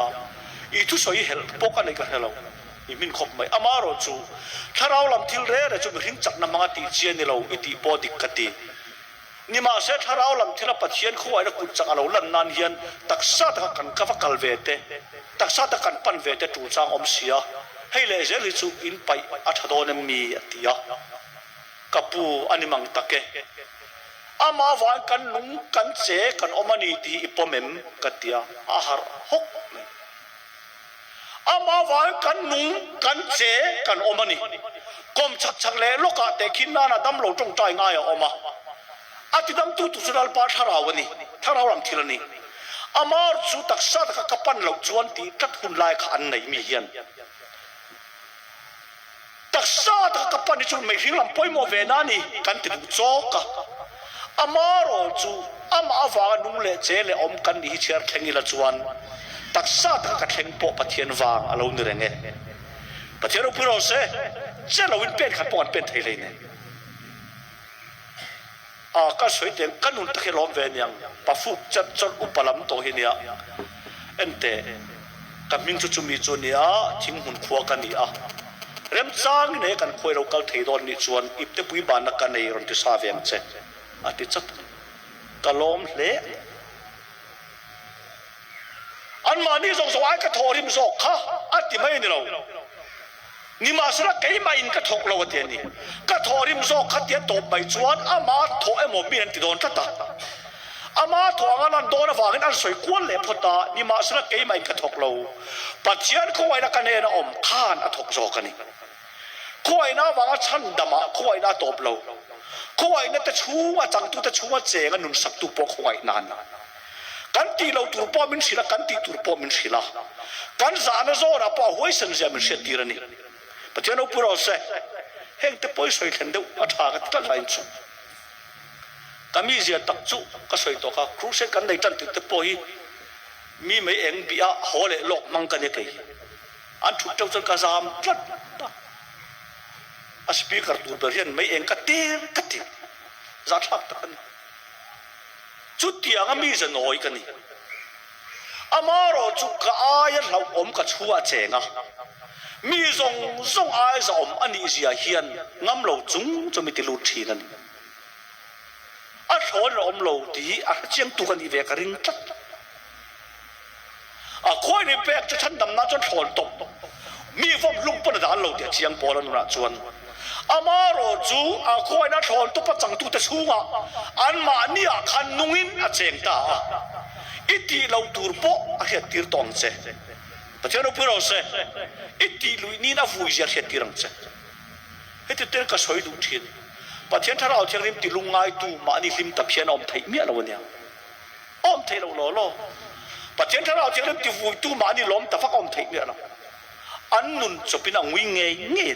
i thu soi hel poka nei ka helo i min khop mai amaro chu tharau lam thil re re chu ring chak na manga ti chian ni lo i ti po dik kati ni ma se tharau lam thila pathian khuai na kut chak alo lan nan hian taksa ta kan ka va kal ve te taksa ta kan pan ve te tu chang om sia hei le je li chu in pai a thadon mi atia kapu animang take ama wan kan nung kan che kan omani ti ipomem katia ahar hok ama wan kan nung kan che kan omani kom chak chak le loka te khinna na dam lo tong tai nga ya oma ati dam tu sural pa tharawani thararam thilani amar chu taksa ta kapan lo chuan ti tat hun lai kha an nei mi hian taksa ta kapan ni chu mai hinglam poimo ve na ni kan ti du choka amaro chu ama awa nung le che le om kan ni chiar thengila chuan taksa ta ka theng po pathian wang alo ni renge pathian ro puro se chelo win pen khat pon pen thei le ne a ka soi ten kanun ta khelom ve nyang pa fu chat chon upalam to hinia ente ka ming chu chumi chu nia thing hun khuwa ka ni a rem chang ne kan khoi ro kal thei don ni chuan ipte pui ban na ka nei ron ti sa veng che ati chat kalom le an mani zong zong ai ka thorim zo kha ati mai ni lo ni ma sura ke ma in ka thok lo te ni ka thorim zo khatia to bai chuan ama tho emo mi an ti don tata ama tho anga nan don awangin an soi kwal le phota ni ma sura ke ma in ka thok lo pathian khoi na ka ne na om khan a thok zo ka ni khoi na wanga chan dama khoi na top lo khoi na ta chunga chang tu ta chunga chenga nun sak tu po khoi nan kan ti lo tur po min sila kan ti tur po min sila kan za na zo ra pa hoi san ja min se tirani pathian o puro se heng te poi soi thlen deu a tha ka ta lain chu kami zia tak chu ka soi to ka crusade kan dei tan ti te poi mi mai eng bia hole lok mang ka ne kai an thu tau chal ka zam tlat a speaker tu berian mai eng ka tir ka ti za thak ta kan chu tiang mi za noi ka ni amaro chu ka aya lau om ka chua chenga mi zong zong ai za om ani zia hian ngam lo chung chumi ti lu thinan a thon om lo ti a chiang tu kan i ve ka ring tlat a khoi ni pek chu than dam na chu thon top mi vom lung pa da lo ti chiang polan na chuan amaro chu a khoi na thon tu pa chang tu ta chunga an ma ni a khan nungin a cheng ta iti lo tur po a hiat tir tong che pathian o puro se iti lui ni na vui zia hiat tirang che heti ter ka soi du thin pathian tharau thiang rim ti lungai tu ma ni lim ta phian om thei mi lo nia om thei lo lo pathian tharau thiang rim ti vui tu ma ni lom ta phak om thei mi lo an nun chopin ang wi nge nge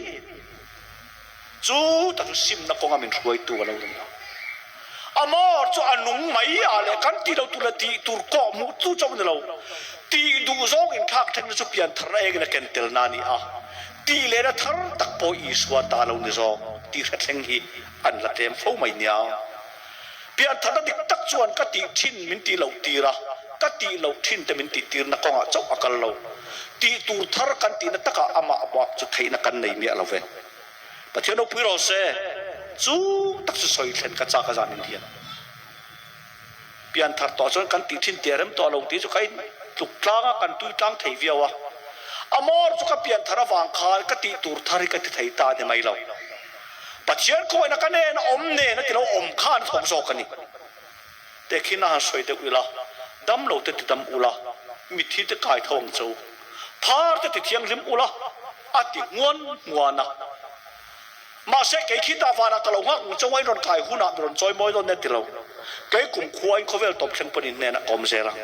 chu ta sim na ko ngamin ruai tu lo nia amor chu anung mai a le kan ti lo tu la ti tur ko mu tu chom lo ti du zong in thak thang chu pian thar e na ken tel na ni a ตีเลนะทั้งตักโปอีสวาตาเราเนี่ยจองตีรัดเฮงฮีอันละเต็มเฝ้าไม่เนียเปียทันดิตักชวนกติทิ้นมินตีเหล่าตีระกติเหล่าทิ้นแต่มินตีตีนักกองเจ้าอักเราตีตูทารกันตีนัตกะอามาอวกจุดไทยนักกันในเมียเราเวประเทศเราพิโรเซจูตักสุสอยเห็นกัจจากจานินเดียเปียนทัดต่อจนกันตีทิ้นเตียรมต่อเราตีจุกไอ้จุกจางกันตุยจางไทยเวียวะอมอร์จุกเปียนทารวางคาร์กติตูทาริกติไทยตาเดไม่เราปัจจัยก็ไอ้นักเนนอมเนนที่เราอมข้านของโซกันนี่แต่ขี้น่าสวยเด็กอุลาดำเราแต่ติดดำอุลามิที่จะกายทองโจพาร์ติดเทียงริมอุลาอติงวนงัวนะมาเสกไอ้ขี้ตาฟานักเราหักจะไว้รอนกายหุ่นอับรอนจอยมอยรอนเนติเราไอ้กลุ่มควายเขาเวลตบเชงปนินเนนะอมเซรัง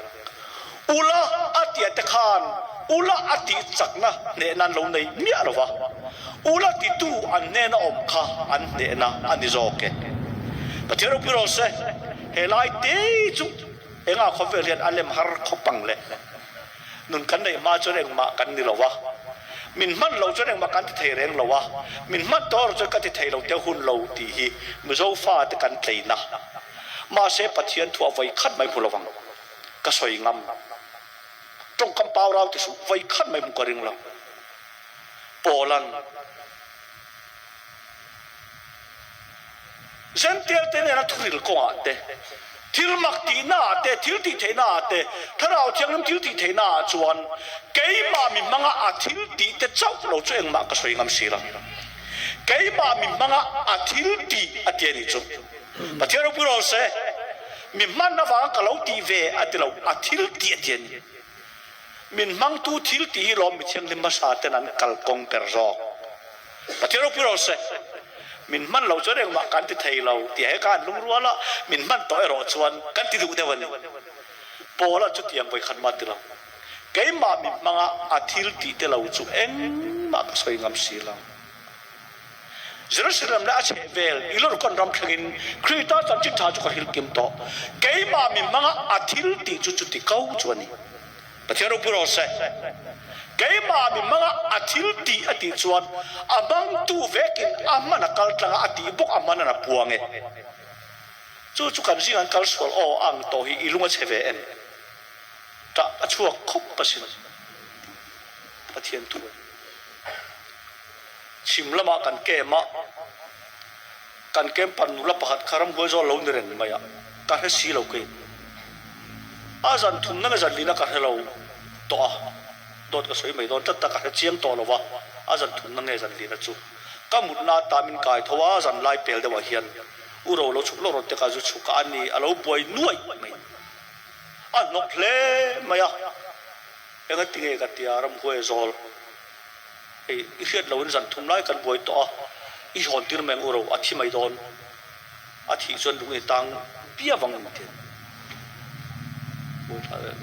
อุลาอติตะขานอุลาอติจักนะเนนันเราในเมียเราวะอุลาติตูอันเนนอมข้าอันเนนะอันนิโจเกประเทศเราพิโรเซเฮลัยเตจุเอ็งอาเขาเวลียนอันเลมฮาร์เขาปังเลยนุนกันได้มาจนเอ็งมากันนี่เราวะมินมันเราจนเอ็งมากันที่ไทยเร่งเราวะมินมันตัวเราจนกันที่ไทยเราเจ้าหุ่นเราตีฮีมือโซฟาที่กันไทยนะมาเสพเทียนทัวไว้ขัดไม่พูดระวังก็สวยงามตรงกำเปล่าเราที่สุดไว้ขัดไม่มุกริงเราโปลันเซนเตียเตเนี่ยนะทุริลก็อาเตทิลมักตีน่าเตทิลตีเทน่าเตถ้าเราเที่ยงนั้นทิลตีเทน่าจวนเกี่ยมามีมังอาทิลตีเตเจ้าเราจะเองมาก็สวยงามสิละเกี่ยมามีมังอาทิลตีอาเทียนิจุประเทศเราพูดเราเสมีมันนะฟังก็เราตีเวอาทิเราอาทิลตีอาเทียนมินมังตูทิลตีเราไม่เที่ยงลิมมาสาเตนั้นกัลกงเปรจอกประเทศเราพูดเราเสมินมันเราจะเรียกว่ากันที่ไทยเราที่ให้การลุงรัวละมินมันต่อยรอชวนกันที่ดูเทวันพอละจุดยังไปขันมาติเราเกี่ยมามินมังอาทิลตีเตเราจุเอ็งมากสวยงามสีเราเยรูซาเล็มและอาเชเวลอีหลุดคนรำเพลงคริสต์จันทร์จิตหาจุกฮิลกิมโตเกี่ยมามินมังอาทิลตีจุดที่เขาจวนนี้ประเทศเราพูดเราเสเกี่ยมามีมังอาทิลตีอติจวนอาบังตูเวกินอามันนักการตั้งอติบุกอามันนักพวงเอจู่กันสิงานการสวลอังโตฮีอิลุงเชเวเอ็นจะชัวคบประสิทธิ์ประเทศตัวชิมละมากันเกมะกันเกมปันนุละประหัดคารมหัวจอลงเดินมาอ่ะการให้สีเราเกยอาจารย์ทุ่มนั่งอาจารย์ลีนักการให้เราตัวโดนก็สวยไม่โดนจัดตะการเชียงตัวเราวะอาจารย์ทุ่มนั่งอาจารย์ลีนักจู่ก็มุดนาตามินกายทว่าอาจารย์ไล่เปลเดวะเฮียนอุเราเราชุกเรารถเตกาจุกอันนี้เราป่วยนุ่ยไม่อันนกเล่ไม่อะยังไงติงเอกติอารมณ์หัวจอลไอ้เรื่องเราอาจารย์ทุ่มไล่กันป่วยตัวอีหอนตีนแมงอุเราอาทิไม่โดนอาทิส่วนตรงนี้ตังเบี้ยวังมันเถอะ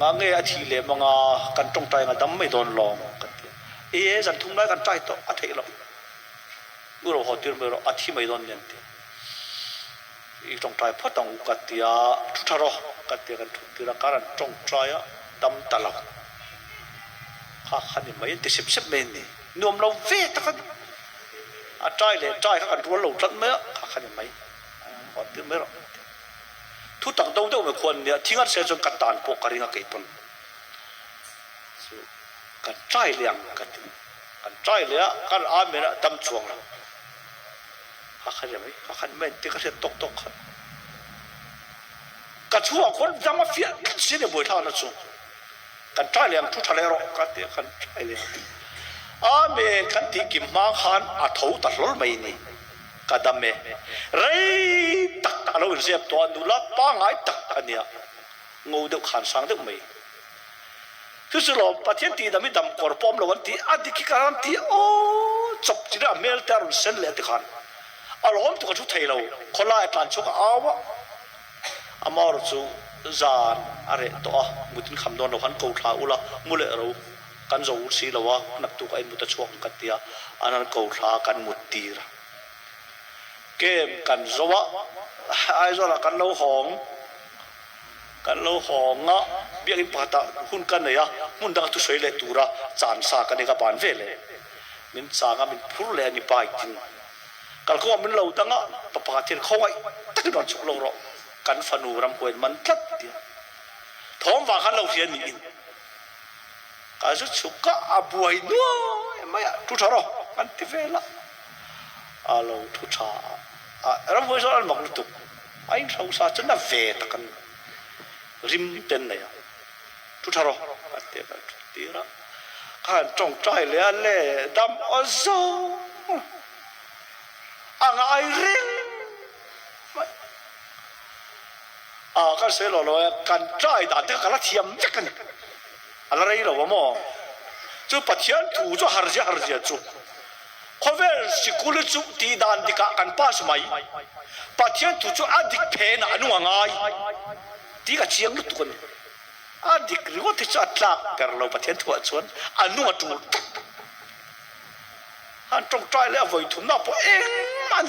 งาเงยอาทิเล่มังอากันตรงใจงาดำไม่โดนลองกันเอ๊ะจันทุ่มไล่กันใจต่ออาทิเราอุเราหอนตีนแมงเราอาทิไม่โดนเนี่ยอีตรงใจพัดตังกัดเตียทุทารอกัดเตียกันทุตีละการันตรงใจอะดำตลอดข้าขันนี่ไม่ติดสิบเมนนี่นวมเราเวทกันอาใจเลยใจข้ากันรัวหลงจัดเมื่อข้าขันนี่ไม่หอนตีนไม่หรอกทุกต่างดงเดียวไม่ควรเนี่ยทิ้งอันเสียจนกัดตานพวกการิงาเก็บปนกันใจเลี้ยงกันใจเลี้ยกันอาเมนะดำช่วงเราข้าขันยังไงข้าขันไม่ติดกันเสียตกขันกันชั่วคนยังมาเฟียกันเสียเนี่ยบ่อยเท่านั้นจู่กันใจเลี้ยงทุกทะเลรอกันเดียกันใจเลี้ยงอาเมกันที่กิมมาขันอาทูตัดล้อไม่นี่กระดมเมเรย์ตักเราเรียบตัวดูแลป้างไอ้ตักอันเนี้ยงูเดือดขันสังเดือดไม่ที่สุดเราประเทศที่ดำไม่ดำกอร์ปอมเราวันที่อดีตกิการันที่โอ้จบจีน่าเมลเตอร์เซนเลติขันอารมณ์ตัวกระชุดไทยเราคนละอัตลันชุกเอาวะอามาร์จูจานอะไรตัวมุดินคำนวณเราขันกูท้าอุละมุเลเรากันจะอุสีเราวะนับตัวไอ้มุตช่วงกันเดียอันนั้นกูท้ากันมุดตีระเกมกันสวะไอ้ส่วนกันเราหองอ่ะเบี้ยกินปะตะหุ่นกันเนี่ยหุ่นดังตุสวยเลยตัวระจานสากันเองกับปานเวเลย มินสางมินพูดเลยนี่ไปจริงกัลก็มินเราตั้งอ่ะปะปะเทียนเขาไว้ตั้งนอนชุกเราหรอกกันฟันูรำควยมันทัดเดียวท้องว่าขันเราเทียนนี่กันสุดชุกก็อาบวยนัวไม่อะทุกท่ารอกันที่เวล่าเราทุกท่ารำควยส่วนมักลุตุไอ้เราสาจนน่าเวตกันริมเป็นเลยทุกท่ารอกันเดียวกันที่ละขันจงใจเลยอันเล่ดำอ้อโซอ่างไอริงกันเสียหล่อเลยกันใจด่าเด็กกันละเทียมจักกันอะไรหรอวะมั่งจู่ปะเทียนถูจู่หาร์เจียจู่เขาเวลสิกุลจู่ตีดานดิกะกันป้าสมัยปะเทียนถูจู่อดีตเพนอนุวังไงตีกะเชียงลุตุกันอดีตรู้ว่าที่จะอัดลักกันเราปะเทียนถูชวนอนุวังจู่อันตรงใจแล้วไว้ถุนน่าพอเองมัน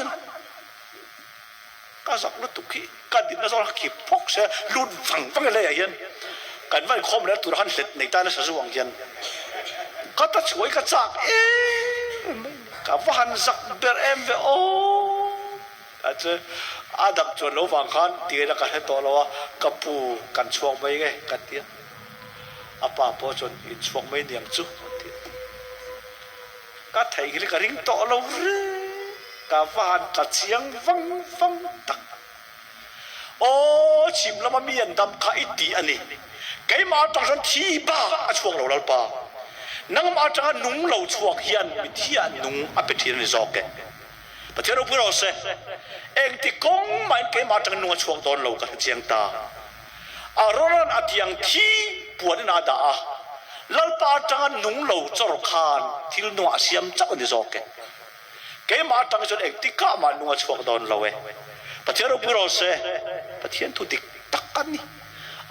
ก็สักลุตุกี้กันดินน่าจะขีดพกเสียลุนฟังเลยอย่างเงี้ยกันว่าคอมแล้วตัวหันเสร็จในใต้นั้นสว่างเย็นก็ตัดช่วยกระจักกับว่าหันสักเบอร์เวโออาจจะอาดับจวนเราฟังขันตีนักการตัวเรากับปูกันช่วงไม่ไงกันเดียอาป่าพอจนอินช่วงไม่เนียงจุก็ไทยกิริกริ่งตัวเราเรื่อกับว่าหันตัดเสียงฟังตักโอ้ชิมแล้วมันมีอันดำข้าอิตีอันนี้ไก่มาจากฉันที่บ้าช่วงเราแล้วป่านั่งมาจากนุ่งเราช่วงเฮียนวิธีนุ่งอภิธีนิจอกประเทศเราพูดเราเสเองที่กงมันไก่มาจากนุ่งช่วงตอนเรากันเจียงตาอารมณ์อัดยังที่ปวดนาดาแล้วป่าจากนุ่งเราจรคานที่นุ่งอาเซียมจับนิจอกไก่มาจากฉันเองที่ก้ามานุ่งช่วงตอนเราประเทศเราพูดเราเสประเทศทุดิกตักกันนี่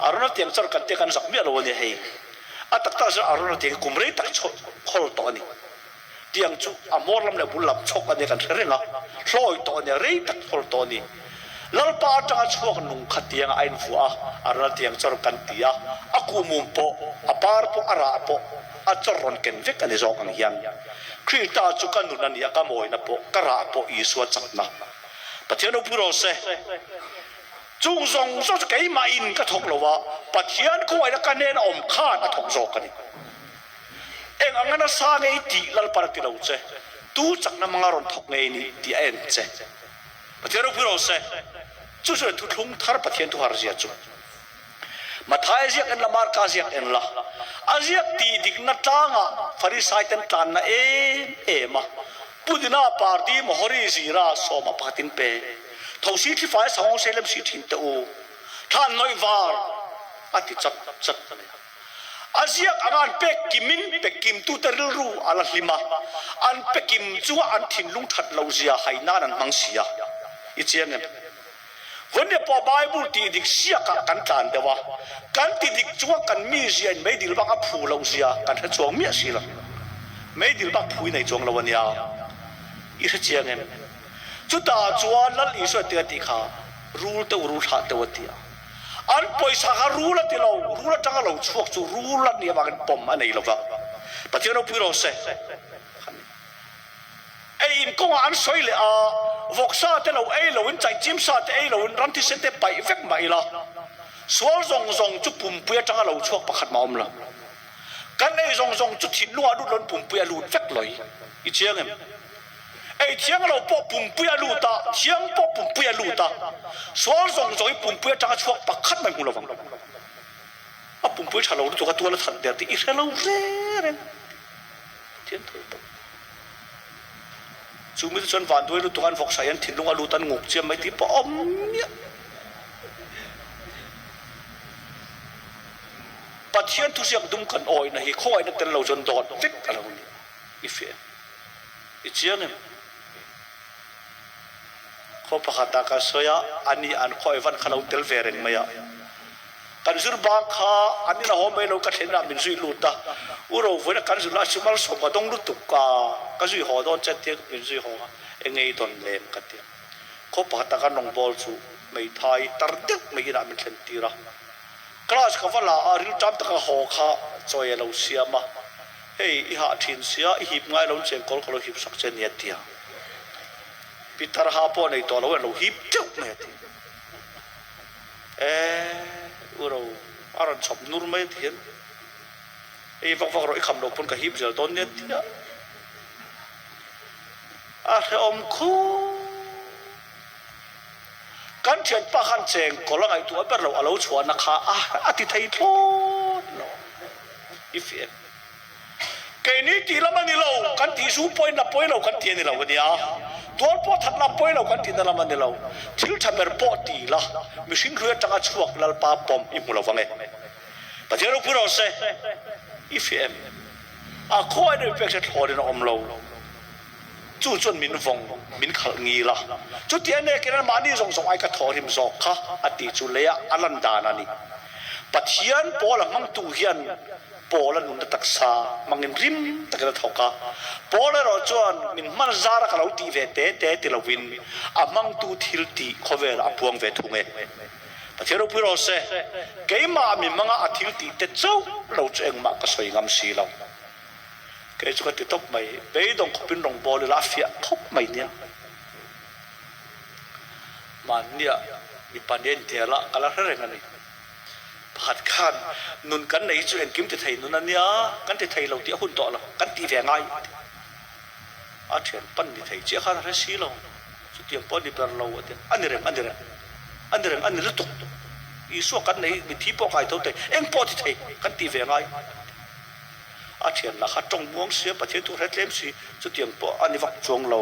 อารมณ์ที่ยังจรกันเตะกันสักเมื่อเราเนี่ยให้อาตักตาจะอารมณ์ที่กุมรีตักชกขอตัวนี้ที่ยังจุอามอร์ลำเนี่ยบุญลำชกกันเนี่ยกันเรื่องอ่ะลอยตัวเนี่ยรีตักขอตัวนี้แล้วป้าจังช่วงนุ่งขัดยังไอ้หัวอารมณ์ที่ยังจรกันที่อ่ะอากูมุมโปอาปาร์โปอาราโปอาจรอนเก่งเวกันในจอกันยังครีตาจุกันนุนันยากามวยนะโปกระโปอีสวจักนะประเทศเราพูดเราเสจุงซงโซ่จะเกี่ยมาอินก็ถกเราว่าปัจเจียนก็ไว้แล้วกันเน้นอมข้าก็ถกโซกันนี่เองอังนั้นสร้างไอ้ตีลัลปาร์ติเราเจตู้จักน้ำมังรอนถกไงนี่ตีเอ็นเจปัจเจียนเราพูดเราเสจู่จะทุลุงทาร์ปัจเจียนทุหารเสียจู่มาท้ายเสียกันละมาร์กาเสียกันละอาเสียตีดิกนัดตั้งอ่ะฟาริสัยตันตันนะมาปุดินาปาร์ตีมหริซีราสมาปาตินเปทวีที่ฝ่ายสองเซเลมสิทินเตอท่านน้อยวาร์อธิจัดอาเซียอันเป็กกิมินเป็กกิมตุเตอร์รูอาลลิมาอันเป็กกิมจัวอันทินลุงทัดลาวเซียไฮนานันมังเซียอีเจียงวันนี้พอไบเบิลตีดิกเสียกันจานเดว่ากันตีดิกจัวกันมีเซียนไม่ดีลบักพูลาวเซียกันให้จัวมีสิละไม่ดีลบักพูในจัวลาวันยาอีเจียงจุดตาจวนนั่นอีส่วนเดียติขารู้ตัวรู้ทัดตัวเดียอันปอยสักรู้ละที่เรารู้ละจังเราช่วงจู่รู้ละเนี่ยบางปมอันไหนเราว่าปฏิเราพูดเราเสไอ้อินก็อันสวยเลยวกซาที่เราเราอินใจจิ้มซาที่เราอินรันที่เส้นไปเฟกไม่ละสวงจุดปุ่มเปียจังเราช่วงประคัดมาอมละกันไอ้จุดหินลัวดุล้นปุ่มเปียลูดเฟกเลยอีเชียงไอ้เทียงเราปอปุ่มเปียลูตาเทียงปอปุ่มเปียลูตาสวนส่งปุ่มเปียจังช่วงปักขัดไม่หูเราฟังปุ่มเปียชาเราตัวละทันเดียร์ที่อิสราเอลเร่เทียนตัวจูมิตรชนวันด้วยลูกตัวกันฟอกสายันถิ่นลงอาลูตันงกเจียมไม่ที่ปอมเนี่ยปัจเจียนทุเสียงดุมกันอ่อยนะเฮ้ข้อยนักเต้นเราจนโดดฟิกอะไรนี่อีเฟียอีเจียเนี่ยเขาประกาศกันสยาอันนี้อันคอยวันขลุ่มเทลเวรินมาyaกันสุดบางข้าอันนี้เราหอมไม่เราก็เห็นนะมินซุยลุตาอุโรวันกันสุดละชุมาสมบัติต้องลุตุกากันซุยหอดอนเจ็ดเดียมินซุยหอเองไงตอนเล่นกันเดียเขาประกาศกันน้องบอลสูไม่ไทยตัดเด็กไม่กินมินเซนตีระคลาสเขาว่าละอาริลจำตะกันหอข้าจอยเราเสียมา hey i ha thin sia i hip ngai lo cheng kol kol hip sak chen ya tia pitar ha po nei to lo lo hip chuk me ti uro aran chop nur mai thian ei vak vak roi kham lo pon ka hip zel ton ne tia a he om khu kan thian pa khan cheng kol ngai tu ber lo alo chhuan na kha a ti thei thon no if cái ní tí lắm anh lâu cái tí số point là point lâu cái tiền này lâu cái gì à tuột po thật là point lâu cái tiền là anh lâu thiếu chăm bер po tí là mình xin khuyên chẳng ai chuộc là ba bom im lâu vắng ấy và thế lúc đó sẽ if coi đây phải sẽ thôi đến om lâu chú chuẩn mình vong mình khẩn nghi là chú tiền này cái này mà đi rong rong ai cái thôi thì rong khá à tí chú lấy anh đàn anh bát hiền po là mang tu hiền po là nung tak sa mangin rim takala thoka po la ro chuan min man zara ka lo ti ve te ti lo win amang tu thil ti khovel apuang ve thunge pathero piro se keima mi manga athil ti te chau lo cheng ma ka soi ngam si lo ke chu ka ti top mai be dong khopin rong bol la fia thop mai nia man nia mi panen te la kala reng ani hạt khan nun kan nei chu en kim te thei nun ania kan te thei lo ti hun to lo kan ti ve ngai a thian pan ni thei che khan ra si lo chu tiang pon ni per lo ate anirem an ri tuk i so kan nei mi thi po kai to te eng po ti thei kan ti ve ngai a thian la kha tong muang sia pa the tu re tlem si chu tiang po ani vak chuang lo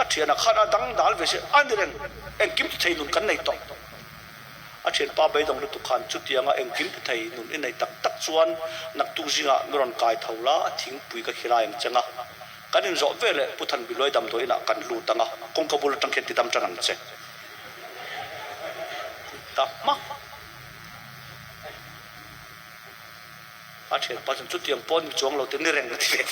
a thian a khana dang dal ve se anirem eng kim te thei nun kan nei to a chen pa bai dong lu tu khan chu tianga engkim thei nun in nei tak tak chuan nak tu zinga ngron kai thola thing pui ka khira eng changa kanin zo vele puthan biloi dam toina kan lu tanga kong kabul tang khen ti dam changan che ta ma a chen pa chu tiang pon chuang lo tin reng ti ve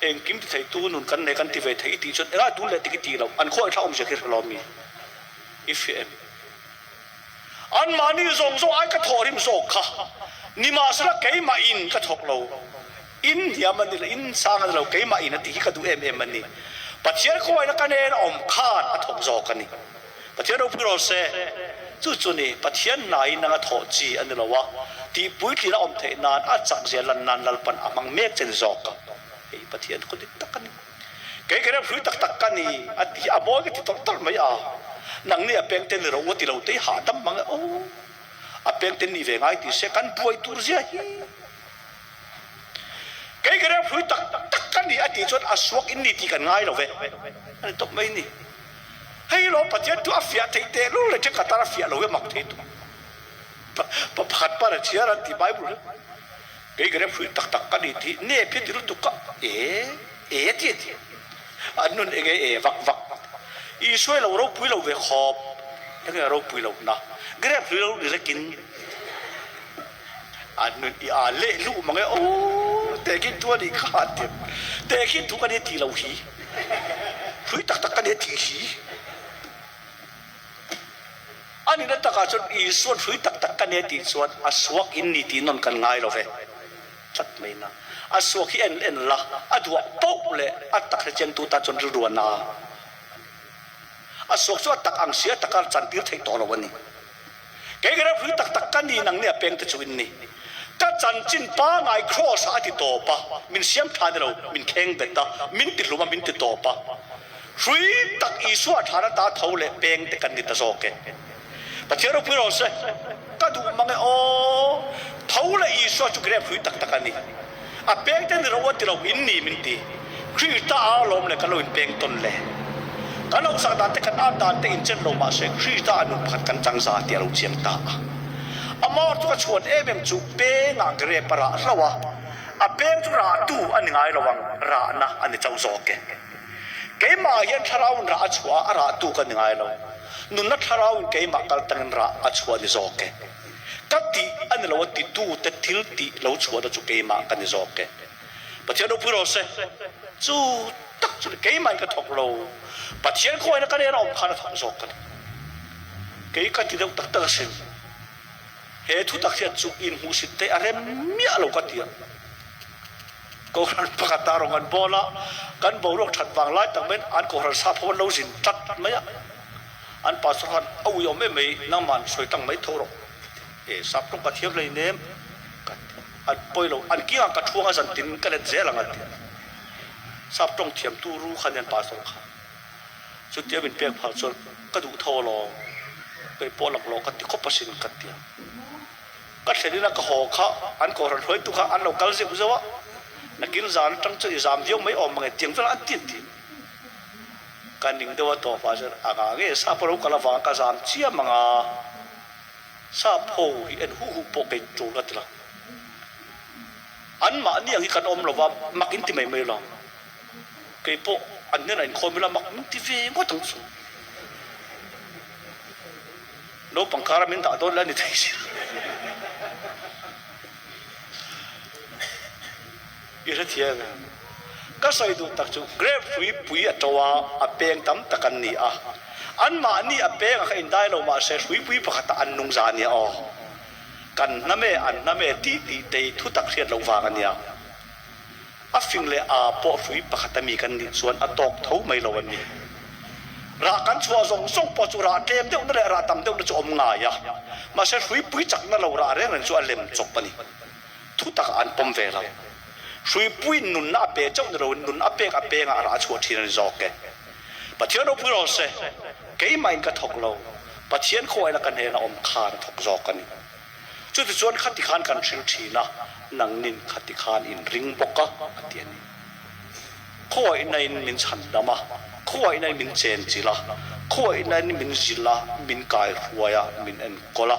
engkim thei tu nun kan nei kan ti ve thei ti chon era tu le ti ki ti lo an khoi thaum se khir lo mi if an mani zong zong ai ka thorim zo kha ni ma sala ke ma in ka thok lo in ya man ni in sang lo ke ma in ti ka du em ani pathian ko ai na ka nen om khan a thok zo ka ni pathian ro puro se chu chu ni pathian nai na tho chi an lo wa ti pui thi na om the nan a chak je lan nan lal pan amang mek chen zo ka ei pathian ko ti tak ka ni ke re phui tak tak ka ni a ti a mo ke ti tok tar mai a nang ni a peng ten ro wo ti lo te ha tam mang o a peng ten ni ve ngai ti se kan puai tur zia hi ke re phui tak tak ka ni a ti chot a suak in ni ti kan ngai lo ve ani tok mai ni hei lo pathian tu a fia thei te lo le che ka tar a fia lo ve mak the tu pa phat pa ra chia ra ti bible ke re phui tak tak ka ni ti ne phi ti ru tu ka ti anun e vak vak i suai lo ro pui lo ve khop cái ro pui lo na gre pui lo ni kin anun i a le lu mang o te kin tu ni kha te kin tu ka ni ti lo hi pui tak tak ka ni ti hi ani na ta ka chon i suan pui tak tak ka ni ti suan a suak in ni ti non kan ngai lo ve chat mai na a suak hi en la a duwa pok le a tak chen tu ta chon ru na a sok so tak ang sia takar chantir thei to lo wani ke gera phui tak tak kan ni nang ne peng te chuin ni ta chan chin pa ngai cross a ti to pa min siam tha de lo min kheng beta min ti luma min ti to pa phui tak i suwa thara ta thau le peng te kan ni ta so ke pa chero phui ro se ta du mang o thau le i suwa chu gera phui tak tak ani a peng te ni ro wa ti lo in ni min ti khri ta a lom le ka lo in peng ton le kan ông sang đàn te kan an đàn te in chen lo ma se khri ta anu phat kan chang za ti lo chiang ta amor chu ka chuan em chu pe nga gre para hlawa a peng chu ra tu an ngai lawang ra na ani chau zo ke ma hian tharaun ra chua ara tu kan ngai lo nun na tharaun ke ma kal tang ra a chua ni zo ke ka ti an lo ti tu te thil ti lo chua da chu ke ma kan ni zo ke pathian do puro se chu tak chu ke man ka thok lo pathian ko na ka ne ra om khana thok zo kan ke ka ti deuh tak tak sen he thu tak hian chu in hu sit te arem mia lo ka tia ko ran pakata rong an bola kan bo rok that wang lai tak men an ko ran sa phon lo sin tat maya an pa so han au yo me me nang man soi tang mai thoro e sap tong ka thiam lei nem an poi lo an ki ang ka thuanga san tin ka le je lang ati sap tong thiam tu ru khan an pa so kha chu tia bin pek phal chol ka du tho lo pe po lak lo ka ti ko pasin ka tia ka thlena ka ho kha an ko ran hoi tu kha an lo kal je ku zawa nakin zan tang chu exam dio mai om ngai tiang tla atin ti kan ning dewa to fa jar aga ge sa paro kala wa ka zam chia manga sa pho hi en hu hu po ke chu la tla an ma ni ang kan om lo wa makin ti mai mai lo ke po an ne nai khom la mak ti ve ngo tang su no pangkara min ta don la ni thai si ira thiang ka sai du tak chu grab fui pui atawa apeng tam takan ni a an ma ni apeng kha in dai lo ma se fui pui pakhata an nung za ni o kan na me an na me ti ti te thu tak riat lo wa kan ya a fing le a po fui pakhata mi kan ni chuan a tok tho mai lo an ni ra kan chua zong song po chu ra tlem deuh na le ra tam deuh na chu om nga ya ma se fui pui chak na lo ra re ran chu a lem chop pani thu tak an pom ve la sui pui nun na pe chau na ro nun a pe nga ra chu thi na zok ke pathian ro pu ro se ke mai ka thok lo pathian khoi la kan he na om khan thok zok kan chu ti chuan khati khan kan thil thi na nang nin khati khan in ring boka atian khoi nai min chan dama khoi nai min chen chila khoi nai min zila min kai huaya min en kola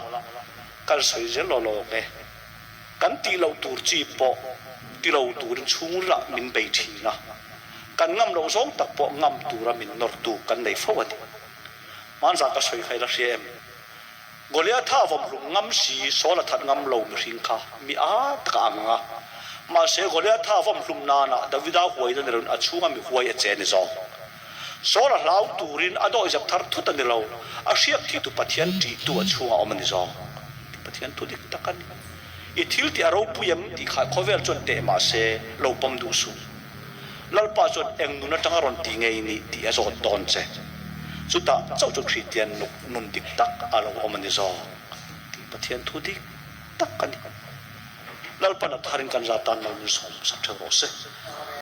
kal soi je lo lo ke kan ti lo tur chi po ti lo tur chung la min bei thi na kan ngam lo song tak po ngam tura min nor tu kan nei fawati man za ka soi khai la siem golia tha vom lu ngam si so la that ngam lo mi ring kha mi a taka anga ma se golia tha vom lum na na davida huai na ron a chunga mi huai a che ni zo so la lau turin ado izap thar thu ta ni lo a siak thi tu pathian ti tu a chunga om ni zo pathian tu dik takan i thil ti aro puyam ti kha khovel chon te ma se lo pom du su lalpa chon eng nu na tanga ron ti ngei ni ti a zo ton che chuta chau chu christian nun dik tak alo om ni zo pathian thu dik tak kan lalpa na tharin kan za tan no ni som sak tho se